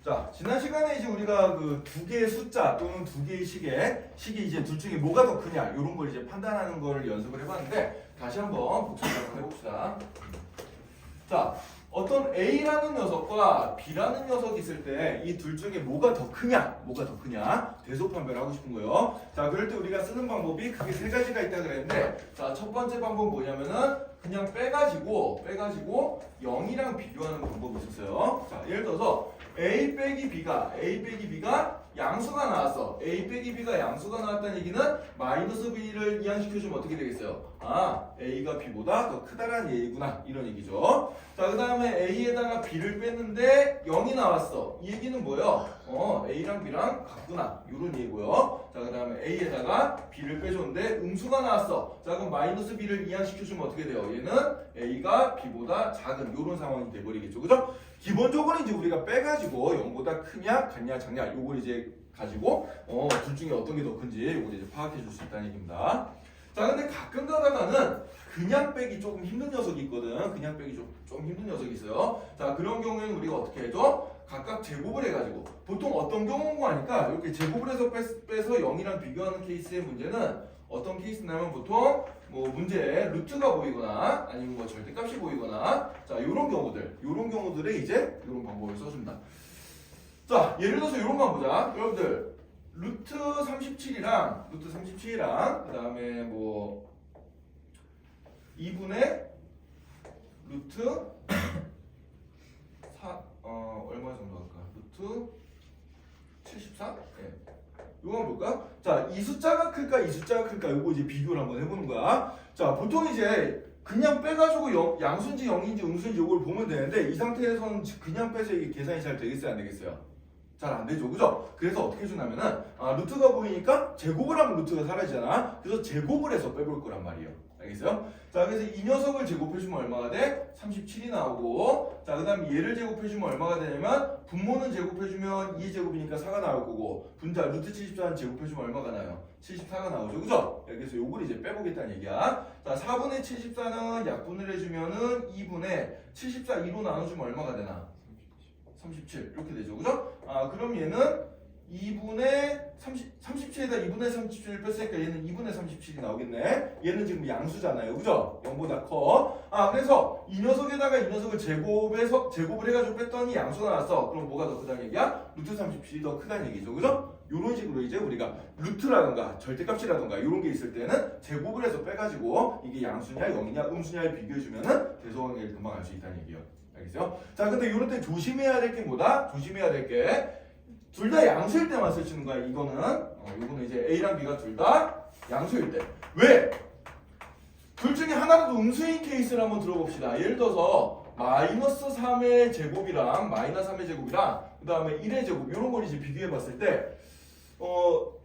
자, 지난 시간에 이제 우리가 그 두 개의 숫자 또는 두 개의 식이 이제 둘 중에 뭐가 더 크냐 이런 걸 이제 판단하는 걸 연습을 해봤는데 다시 한번 복습을 한번 해봅시다. 자, 어떤 A라는 녀석과 B라는 녀석이 있을 때 이 둘 중에 뭐가 더 크냐 대소 판별하고 싶은 거예요. 자, 그럴 때 우리가 쓰는 방법이 크게 세 가지가 있다 그랬는데, 자, 첫 번째 방법 뭐냐면은 그냥 빼가지고 0이랑 비교하는 방법이 있었어요. 자, 예를 들어서 A 빼기 B가 양수가 나왔어. A 빼기 B가 양수가 나왔다는 얘기는 마이너스 B를 이항시켜주면 어떻게 되겠어요? 아, A가 B보다 더 크다라는 얘기구나. 이런 얘기죠. 자, 그 다음에 A에다가 B를 뺐는데 0이 나왔어. 이 얘기는 뭐예요? A랑 B랑 같구나. 이런 얘기고요. 자, 그 다음에 A에다가 B를 빼줬는데 음수가 나왔어. 자, 그럼 마이너스 B를 이항시켜주면 어떻게 돼요? 얘는 A가 B보다 작은 이런 상황이 돼버리겠죠. 그죠? 기본적으로 이제 우리가 빼가지고 0보다 크냐, 같냐, 작냐 요걸 이제 가지고 둘 중에 어떤 게 더 큰지 요걸 이제 파악해 줄 수 있다는 얘기입니다. 자, 근데 가끔 가다가는 그냥 빼기 조금 힘든 녀석이 있거든. 그냥 빼기 좀 힘든 녀석이 있어요. 자, 그런 경우에는 우리가 어떻게 해줘? 각각 제곱을 해가지고 보통 어떤 경우가 하니까 이렇게 제곱을 해서 빼서 0이랑 비교하는 케이스의 문제는 어떤 케이스냐면 보통 뭐 문제에 루트가 보이거나 아니면 뭐 절대값이 보이거나 자, 요런 경우들에 이제 요런 방법을 써줍니다. 자, 예를 들어서 요런 거 한번 보자. 여러분들 루트 37이랑 그 다음에 뭐 2분의 루트 얼마 정도 할까? 루트 74? 네. 이거 한번 볼까? 자, 이 숫자가 클까 이 숫자가 클까 이거 이제 비교를 한번 해보는 거야. 자, 보통 이제 그냥 빼가지고 양수인지 0인지 음수인지 이걸 보면 되는데 이 상태에서는 그냥 빼서 이게 계산이 잘 되겠어요 안 되겠어요? 잘 안 되죠, 그죠? 그래서 어떻게 해주냐면은 루트가 보이니까 제곱을 하면 루트가 사라지잖아. 그래서 제곱을 해서 빼볼 거란 말이에요. 알겠어요? 자, 그래서 이 녀석을 제곱해주면 얼마가 돼? 37이 나오고, 자, 그 다음에 얘를 제곱해주면 얼마가 되냐면 분모는 제곱해주면 2의 제곱이니까 4가 나올 거고, 분자 루트 74는 제곱해주면 얼마가 나요? 74가 나오죠, 그죠? 그래서 요걸 이제 빼보겠다는 얘기야. 자, 4분의 74는 약분을 해주면은 2분의 74 2로 나눠주면 얼마가 되나? 37 이렇게 되죠, 그죠? 그럼 얘는 2분의 37에다 2분의 37을 뺐으니까 얘는 2분의 37이 나오겠네. 얘는 지금 양수잖아요, 그죠? 0보다 커. 그래서 이 녀석에다가 이 녀석을 제곱을 해가지고 뺐더니 양수가 나왔어. 그럼 뭐가 더 크다는 얘기야? 루트 37이 더 크다는 얘기죠, 그죠? 이런 식으로 이제 우리가 루트라든가 절대값이라든가 이런 게 있을 때는 제곱을 해서 빼가지고 이게 양수냐 0이냐 음수냐를 비교해주면은 대소관계를 금방 알 수 있다는 얘기예요. 알겠어요? 자, 근데 이럴 때 조심해야 될 게 뭐다? 조심해야 될 게 둘 다 양수일 때만 쓰시는 거야. 이거는 이제 A랑 B가 둘 다 양수일 때. 왜? 둘 중에 하나라도 음수인 케이스를 한번 들어봅시다. 예를 들어서 마이너스 3의 제곱이랑 마이너스 3의 제곱이랑 그 다음에 1의 제곱 이런 걸 이제 비교해 봤을 때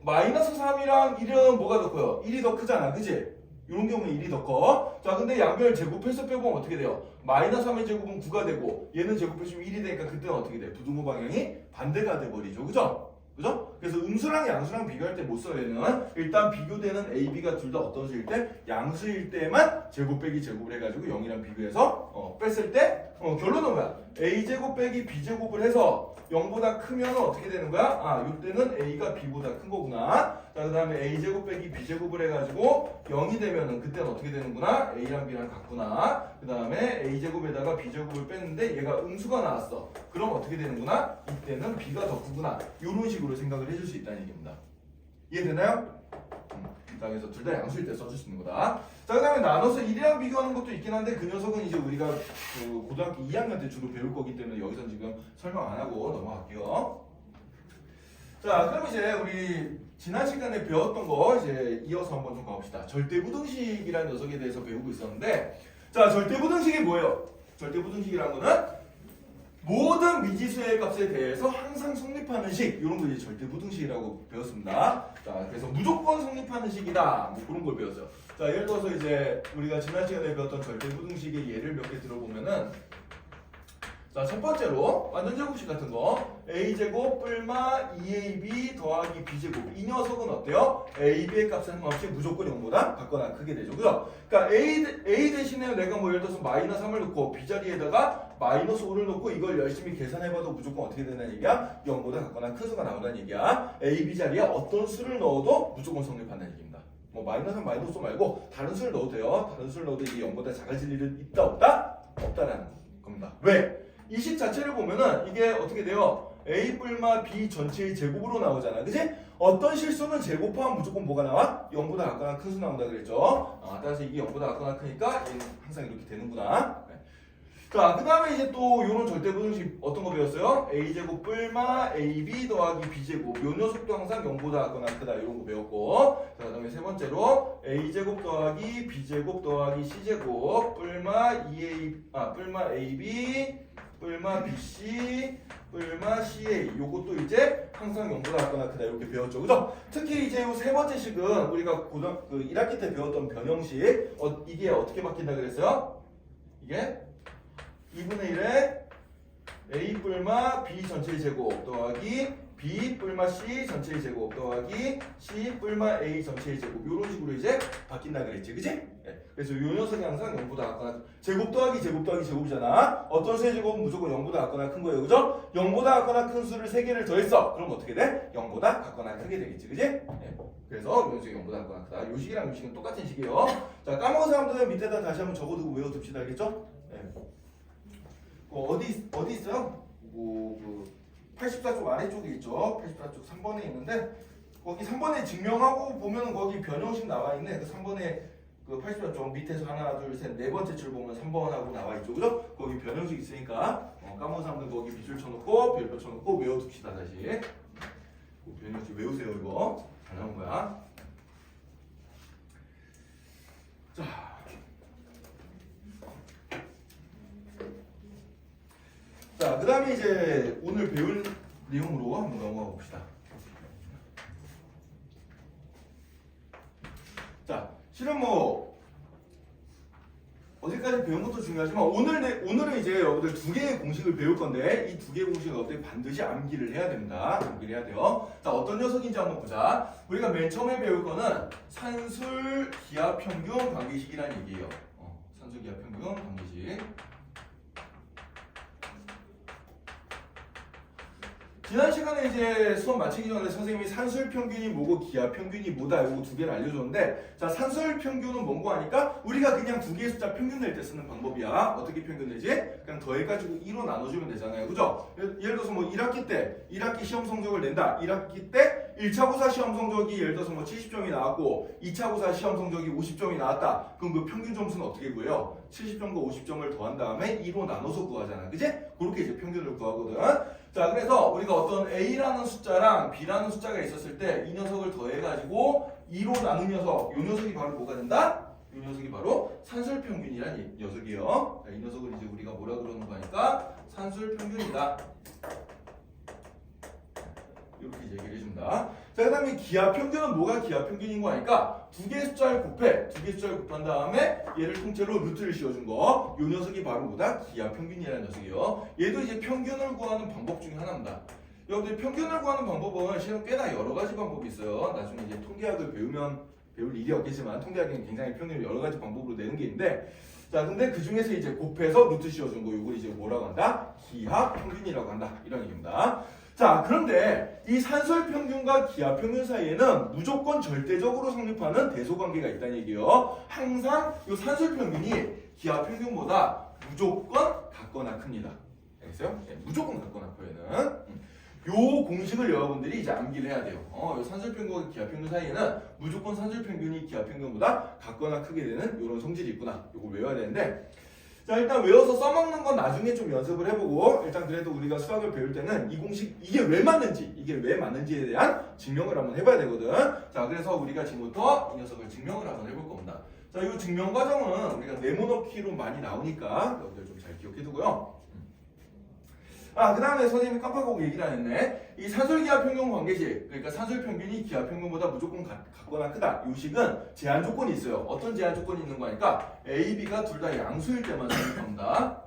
마이너스 3이랑 1은 뭐가 더 커요? 1이 더 크잖아, 그치? 이런 경우에 1이 더 커. 자, 근데 양변을 제곱해서 빼보면 어떻게 돼요? 마이너스 3의 제곱은 9가 되고 얘는 제곱해주면 1이 되니까 그때는 어떻게 돼? 부등호 방향이 반대가 돼버리죠, 그죠? 그죠? 그래서 음수랑 양수랑 비교할 때 못 써야 되는 일단 비교되는 A, B가 둘 다 어떤 수일 때? 양수일 때만 제곱 빼기 제곱을 해가지고 0이랑 비교해서 뺐을 때 결론은 뭐야? A제곱 빼기 B제곱을 해서 0보다 크면 어떻게 되는 거야? 이때는 A가 B보다 큰 거구나. 자, 그 다음에 A제곱 빼기 B제곱을 해가지고 0이 되면은 그때는 어떻게 되는구나? A랑 B랑 같구나. 그 다음에 A제곱에다가 B제곱을 뺐는데 얘가 음수가 나왔어. 그럼 어떻게 되는구나? 이때는 B가 더 크구나. 이런 식으로 생각을 해줄 수 있다는 얘기입니다. 이해되나요? 자, 그래서 둘 다 양수일 때 써줄 수 있는 거다. 자, 그 다음에 나눠서 1이랑 비교하는 것도 있긴 한데 그 녀석은 이제 우리가 그 고등학교 2학년 때 주로 배울 거기 때문에 여기서 지금 설명 안 하고 넘어갈게요. 자, 그럼 이제 우리 지난 시간에 배웠던 거 이제 이어서 한번 좀 가봅시다. 절대부등식이라는 녀석에 대해서 배우고 있었는데, 자, 절대부등식이 뭐예요? 절대부등식이라는 거는 모든 미지수의 값에 대해서 항상 성립하는 식, 이런 거 이제 절대부등식이라고 배웠습니다. 자, 그래서 무조건 성립하는 식이다, 뭐 그런 걸 배웠어요. 자, 예를 들어서 이제 우리가 지난 시간에 배웠던 절대부등식의 예를 몇 개 들어보면은, 자, 첫 번째로 완전 제곱식 같은 거 a제곱 뿔마 2ab 더하기 b제곱. 이 녀석은 어때요? ab의 값은 상관없이 무조건 0보다 같거나 크게 되죠. 그죠? 그러니까 a 대신에 내가 뭐 예를 들어서 마이너스 3을 넣고 b 자리에다가 마이너스 5를 넣고 이걸 열심히 계산해봐도 무조건 어떻게 된다는 얘기야? 0보다 같거나 큰 수가 나온다는 얘기야. a, b 자리에 어떤 수를 넣어도 무조건 성립한다는 얘기입니다. 뭐 마이너스 3, 마이너스 5 말고 다른 수를 넣어도 돼요. 다른 수를 넣어도 이게 0보다 작아질 일은 있다 없다? 없다라는 겁니다. 왜? 이 식 자체를 보면은 이게 어떻게 돼요? a 뿔마 b 전체의 제곱으로 나오잖아. 그치? 어떤 실수는 제곱하면 무조건 뭐가 나와? 0보다 같거나 큰 수 나온다 그랬죠. 따라서 이게 0보다 같거나 크니까 얘는 항상 이렇게 되는구나. 네. 자, 그 다음에 이제 또 요런 절대부등식 어떤 거 배웠어요? a제곱 뿔마 ab 더하기 b제곱. 요 녀석도 항상 0보다 같거나 크다 이런 거 배웠고, 자, 그 다음에 세 번째로 a제곱 더하기 b제곱 더하기 c제곱 뿔마 뿔마 ab 뿔마 bc 뿔마 ca. 요것도 이제 항상 0보다 같거나 크다 이렇게 배웠죠. 그죠? 특히 이제 요 세 번째 식은 우리가 1학기 때 배웠던 변형식, 이게 어떻게 바뀐다 그랬어요? 이게 2분의 1에 a 뿔마 b 전체의 제곱 더하기 b 뿔마 c 전체의 제곱 더하기 c 뿔마 a 전체의 제곱. 이런 식으로 이제 바뀐다 그랬지, 그지? 네. 그래서 요 녀석이 항상 0보다 같거나 제곱 더하기 제곱 더하기 제곱이잖아. 어떤 수의 제곱은 무조건 0보다 같거나 큰 거예요, 그죠? 0보다 같거나 큰 수를 3개를 더했어. 그럼 어떻게 돼? 0보다 같거나 크게 되겠지, 그지? 네. 그래서 요 녀석이 0보다 같거나 크다. 요 식이랑 요 식은 똑같은 식이에요. 자, 까먹은 사람들은 밑에다 다시 한번 적어두고 외워둡시다, 알겠죠? 네. 어디 있어요? 그 84쪽 아래쪽에 있죠. 84쪽 3번에 있는데 거기 3번에 증명하고 보면 거기 변형식 나와 있네. 그 3번에 그 84쪽 밑에서 하나 둘 셋 네 번째 줄 보면 3번하고 나와 있죠. 그죠? 거기 변형식 있으니까 까먹은 사람들 거기 빗줄 쳐놓고 별표 쳐놓고 외워둡시다. 다시 그 변형식 외우세요. 이거 잘 나온 거야. 자, 그 다음에 이제 오늘 배울 내용으로 한번 넘어가 봅시다. 자, 실은 뭐 어디까지 배운 것도 중요하지만 오늘은 이제 여러분들 2개의 공식을 배울 건데 이 2개의 공식을 여러분들이 반드시 암기를 해야 됩니다. 암기를 해야 돼요. 자, 어떤 녀석인지 한번 보자. 우리가 맨 처음에 배울 거는 산술 기하 평균 관계식이라는 얘기예요. 산술 기하 평균 관계식. 지난 시간에 이제 수업 마치기 전에 선생님이 산술 평균이 뭐고 기하 평균이 뭐다 이거 2개를 알려줬는데, 자, 산술 평균은 뭔고 하니까 우리가 그냥 2개의 숫자 평균 낼 때 쓰는 방법이야. 어떻게 평균 내지? 그냥 더해가지고 2로 나눠주면 되잖아요. 그죠? 예를 들어서 뭐 1학기 때 1학기 시험 성적을 낸다. 1학기 때 1차 고사 시험 성적이 예를 들어서 뭐 70점이 나왔고 2차 고사 시험 성적이 50점이 나왔다. 그럼 그 평균 점수는 어떻게 구해요? 70점과 50점을 더한 다음에 2로 나눠서 구하잖아. 그지? 그렇게 이제 평균을 구하거든. 자, 그래서 우리가 어떤 A라는 숫자랑 B라는 숫자가 있었을 때 이 녀석을 더해가지고 2로 나눈 녀석, 이 녀석이 바로 뭐가 된다? 이 녀석이 바로 산술평균이라는 녀석이에요. 자, 이 녀석을 이제 우리가 뭐라 그러는 거니까 산술평균이다. 이렇게 얘기를 해줍니다. 자, 그 다음에 기하평균은 뭐가 기하평균인 거 아니까 2개의 숫자를 곱해. 2개의 숫자를 곱한 다음에 얘를 통째로 루트를 씌워준 거. 이 녀석이 바로 뭐다? 기하평균이라는 녀석이에요. 얘도 이제 평균을 구하는 방법 중에 하나입니다. 여러분들 평균을 구하는 방법은 실은 꽤나 여러 가지 방법이 있어요. 나중에 이제 통계학을 배우면 배울 일이 없겠지만 통계학은 굉장히 평균을 여러 가지 방법으로 내는 게 있는데, 자, 근데 그 중에서 이제 곱해서 루트 씌워준 거, 이걸 이제 뭐라고 한다? 기하평균이라고 한다. 이런 얘기입니다. 자, 그런데 이 산술평균과 기하평균 사이에는 무조건 절대적으로 성립하는 대소관계가 있다는 얘기예요. 항상 이 산술평균이 기하평균보다 무조건 같거나 큽니다. 알겠어요? 네, 무조건 같거나 커요, 얘는. 요 공식을 여러분들이 이제 암기를 해야 돼요. 요 산술평균과 기하평균 사이에는 무조건 산술평균이 기하평균보다 같거나 크게 되는 이런 성질이 있구나. 요걸 외워야 되는데, 자, 일단 외워서 써먹는 건 나중에 좀 연습을 해보고, 일단 그래도 우리가 수학을 배울 때는 이 공식, 이게 왜 맞는지에 대한 증명을 한번 해봐야 되거든. 자, 그래서 우리가 지금부터 이 녀석을 증명을 한번 해볼 겁니다. 자, 이 증명 과정은 우리가 네모넣기로 많이 나오니까 여러분들 좀 잘 기억해두고요. 그 다음에 선생님이 깜빡하고 얘기를 안 했네. 이 산술기하평균 관계식, 그러니까 산술평균이 기하평균보다 무조건 같거나 크다. 이 식은 제한 조건이 있어요. 어떤 제한 조건이 있는 거니까 A, B가 둘 다 양수일 때만 성립합니다.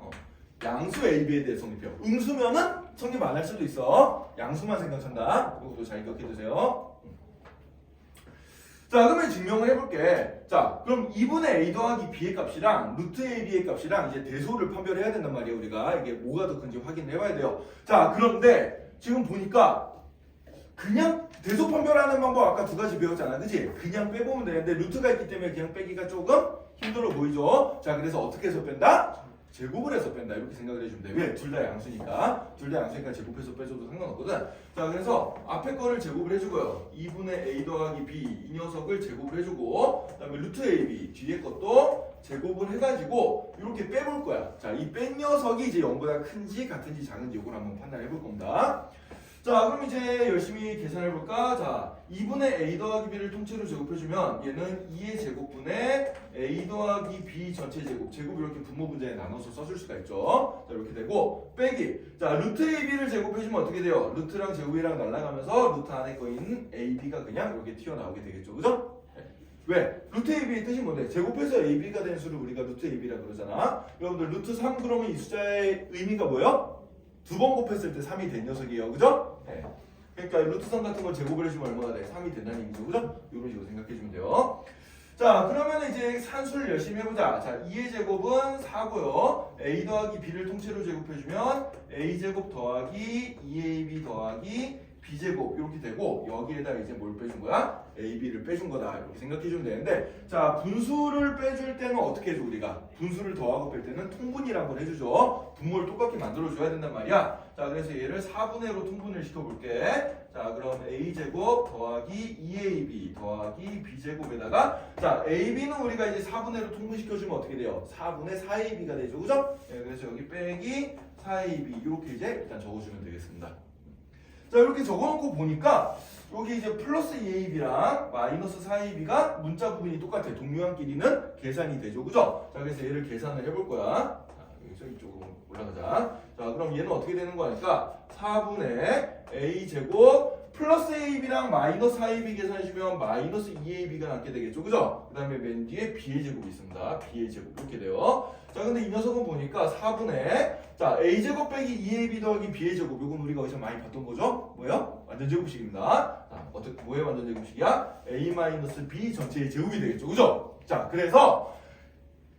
양수 AB에 대해 성립해요. 음수면은 성립 안 할 수도 있어. 양수만 생각한다. 이것도 잘 기억해두세요. 자, 그러면 증명을 해볼게. 자, 그럼 2분의 a 더하기 b의 값이랑 루트 ab의 값이랑 이제 대소를 판별해야 된단 말이에요. 우리가 이게 뭐가 더 큰지 확인을 해봐야 돼요. 자, 그런데 지금 보니까 그냥 대소 판별하는 방법 아까 두 가지 배웠잖아, 그지? 그냥 빼보면 되는데 루트가 있기 때문에 그냥 빼기가 조금 힘들어 보이죠? 자, 그래서 어떻게 해서 뺀다? 제곱을 해서 뺀다, 이렇게 생각을 해주면 돼. 왜? 둘 다 양수니까. 둘 다 양수니까 제곱해서 빼줘도 상관없거든. 자, 그래서 앞에 거를 제곱을 해주고요. 2분의 a 더하기 b 이 녀석을 제곱을 해주고, 그 다음에 루트 ab 뒤에 것도 제곱을 해가지고 이렇게 빼볼 거야. 자, 이 뺀 녀석이 이제 0보다 큰지 같은지 작은지 이걸 한번 판단해 볼 겁니다. 자, 그럼 이제 열심히 계산해 볼까? 자, 2분의 a 더하기 b를 통째로 제곱해주면 얘는 2의 제곱분의 a 더하기 b 전체 제곱, 제곱 이렇게 분모 분자에 나눠서 써줄 수가 있죠. 자, 이렇게 되고 빼기. 자, 루트 ab를 제곱해주면 어떻게 돼요? 루트랑 제곱이랑 날아가면서 루트 안에 거인 ab가 그냥 이렇게 튀어나오게 되겠죠, 그죠? 왜? 루트 ab의 뜻이 뭔데? 제곱해서 ab가 된 수를 우리가 루트 ab라 그러잖아. 여러분들 루트 3 그러면 이 숫자의 의미가 뭐예요? 두 번 곱했을 때 3이 된 녀석이에요, 그죠? 네. 그러니까 루트 3 같은 걸 제곱을 해주면 얼마가 돼? 3이 된다는 얘기죠, 그죠? 이런 식으로 생각해주면 돼요. 자, 그러면 이제 산수를 열심히 해보자. 자, 2의 제곱은 4고요. a 더하기 b를 통째로 제곱해주면 a 제곱 더하기 2ab 더하기 b제곱 이렇게 되고 여기에다 이제 뭘 빼준 거야? ab를 빼준 거다 이렇게 생각해주면 되는데 자, 분수를 빼줄 때는 어떻게 해줘 우리가? 분수를 더하고 뺄 때는 통분이라는 걸 해주죠. 분모를 똑같게 만들어줘야 된단 말이야. 자, 그래서 얘를 4분의 1로 통분을 시켜볼게. 자, 그럼 a제곱 더하기 2ab 더하기 b제곱에다가 자, ab는 우리가 이제 4분의 1로 통분시켜주면 어떻게 돼요? 4분의 4ab가 되죠, 그죠? 네, 그래서 여기 빼기 4ab 이렇게 이제 일단 적어주면 되겠습니다. 자, 이렇게 적어놓고 보니까 여기 이제 플러스 2ab랑 마이너스 4ab가 문자 부분이 똑같아. 동류항끼리는 계산이 되죠, 그죠? 자, 그래서 얘를 계산을 해볼 거야. 자, 여기서 이쪽으로 올라가자. 자, 그럼 얘는 어떻게 되는 거니까 4분의 a제곱 플러스 ab랑 마이너스 4ab 계산해주면 마이너스 2ab가 남게 되겠죠, 그죠? 그 다음에 맨 뒤에 b의 제곱이 있습니다. b의 제곱 이렇게 돼요. 자, 근데 이 녀석은 보니까 4분의 자, a제곱 빼기 2ab 더하기 b의 제곱 이건 우리가 어디서 많이 봤던 거죠? 뭐예요? 완전제곱식입니다. 자, 어떻게 뭐의 완전제곱식이야? a-b 전체의 제곱이 되겠죠, 그죠? 자, 그래서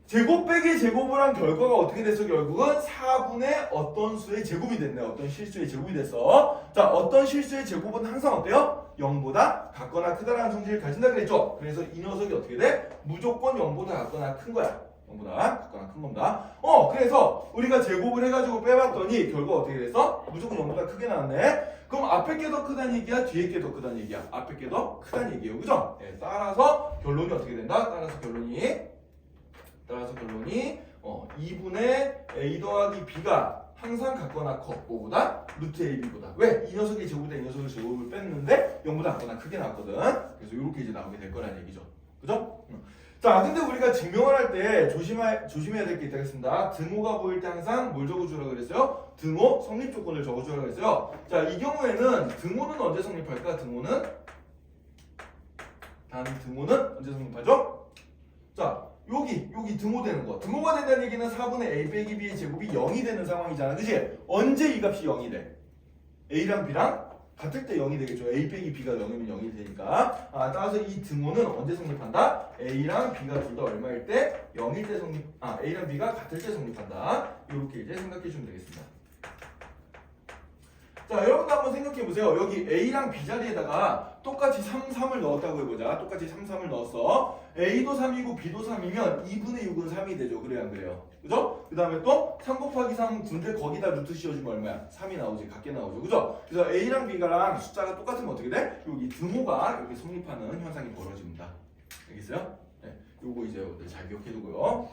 제곱 빼기 제곱을 한 결과가 어떻게 됐어? 결국은 4분의 어떤 수의 제곱이 됐네. 어떤 실수의 제곱이 됐어. 자, 어떤 실수의 제곱은 항상 어때요? 0보다 같거나 크다라는 성질을 가진다 그랬죠? 그래서 이 녀석이 어떻게 돼? 무조건 0보다 같거나 큰 거야. 0보다 같거나 큰 겁니다. 그래서 우리가 제곱을 해가지고 빼봤더니 결과 어떻게 됐어? 무조건 0보다 크게 나왔네. 그럼 앞에 게 더 크다는 얘기야? 뒤에 게 더 크다는 얘기야? 앞에 게 더 크다는 얘기예요, 그죠? 네, 따라서 결론이 어떻게 된다? 따라서 결론이 2분의 a 더하기 b가 항상 같거나 커. 뭐보다? 루트 ab보다. 왜? 이 녀석이 제곱보다 이 녀석을 제곱을 뺐는데 0보다 같거나 크게 나왔거든. 그래서 이렇게 이제 나오게 될 거라는 얘기죠. 그죠? 자, 근데 우리가 증명을 할 때 조심해야 될 게 있다겠습니다. 등호가 보일 때 항상 뭘 적어주라 그랬어요? 등호 성립 조건을 적어주라 그랬어요. 자, 이 경우에는 등호는 언제 성립할까? 등호는 언제 성립하죠? 자, 여기 등호 되는 거. 등호가 된다는 얘기는 4분의 a 빼기 b의 제곱이 0이 되는 상황이잖아, 그지? 언제 이 값이 0이 돼? a랑 b랑 같을 때 0이 되겠죠. a 빼기 b가 0이면 0이 되니까. 따라서 이 등호는 언제 성립한다? a랑 b가 둘 다 얼마일 때? 0일 때 a랑 b가 같을 때 성립한다. 이렇게 이제 생각해 주면 되겠습니다. 자, 여러분도 한번 생각해 보세요. 여기 a랑 b 자리에다가 똑같이 3을 넣었다고 해보자. 똑같이 3을 넣었어. a도 3이고 b도 3이면 2분의 6은 3이 되죠. 그래요, 안 그래요? 그죠? 그 다음에 또 3 곱하기 3 군데 거기다 루트 씌워주면 얼마야? 3이 나오지. 같게 나오죠. 그죠? 그래서 a랑 b가랑 숫자가 똑같으면 어떻게 돼? 여기 등호가 이렇게 성립하는 현상이 벌어집니다. 알겠어요? 네, 요거 이제 잘 기억해두고요.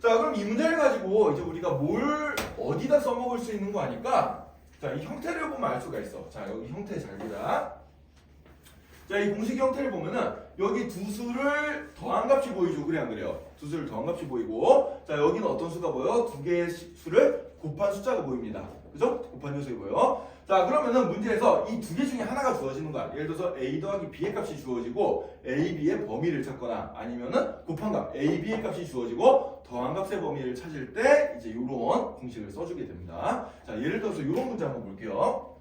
자, 그럼 이 문제를 가지고 이제 우리가 뭘 어디다 써먹을 수 있는 거 아니까 자, 이 형태를 보면 알 수가 있어. 자, 여기 형태 잘 보자. 자, 이 공식 형태를 보면은 여기 두 수를 더한 값이 보이죠. 그래, 안 그래요? 두 수를 더한 값이 보이고 자, 여기는 어떤 수가 보여? 두 개의 수를 곱한 숫자가 보입니다. 그죠? 곱한 녀석이고요. 자, 그러면은 문제에서 이 두 개 중에 하나가 주어지는 거야. 예를 들어서 a 더하기 b의 값이 주어지고 a, b의 범위를 찾거나 아니면은 곱한 값 a, b의 값이 주어지고 더한 값의 범위를 찾을 때 이제 이런 공식을 써주게 됩니다. 자, 예를 들어서 이런 문제 한번 볼게요.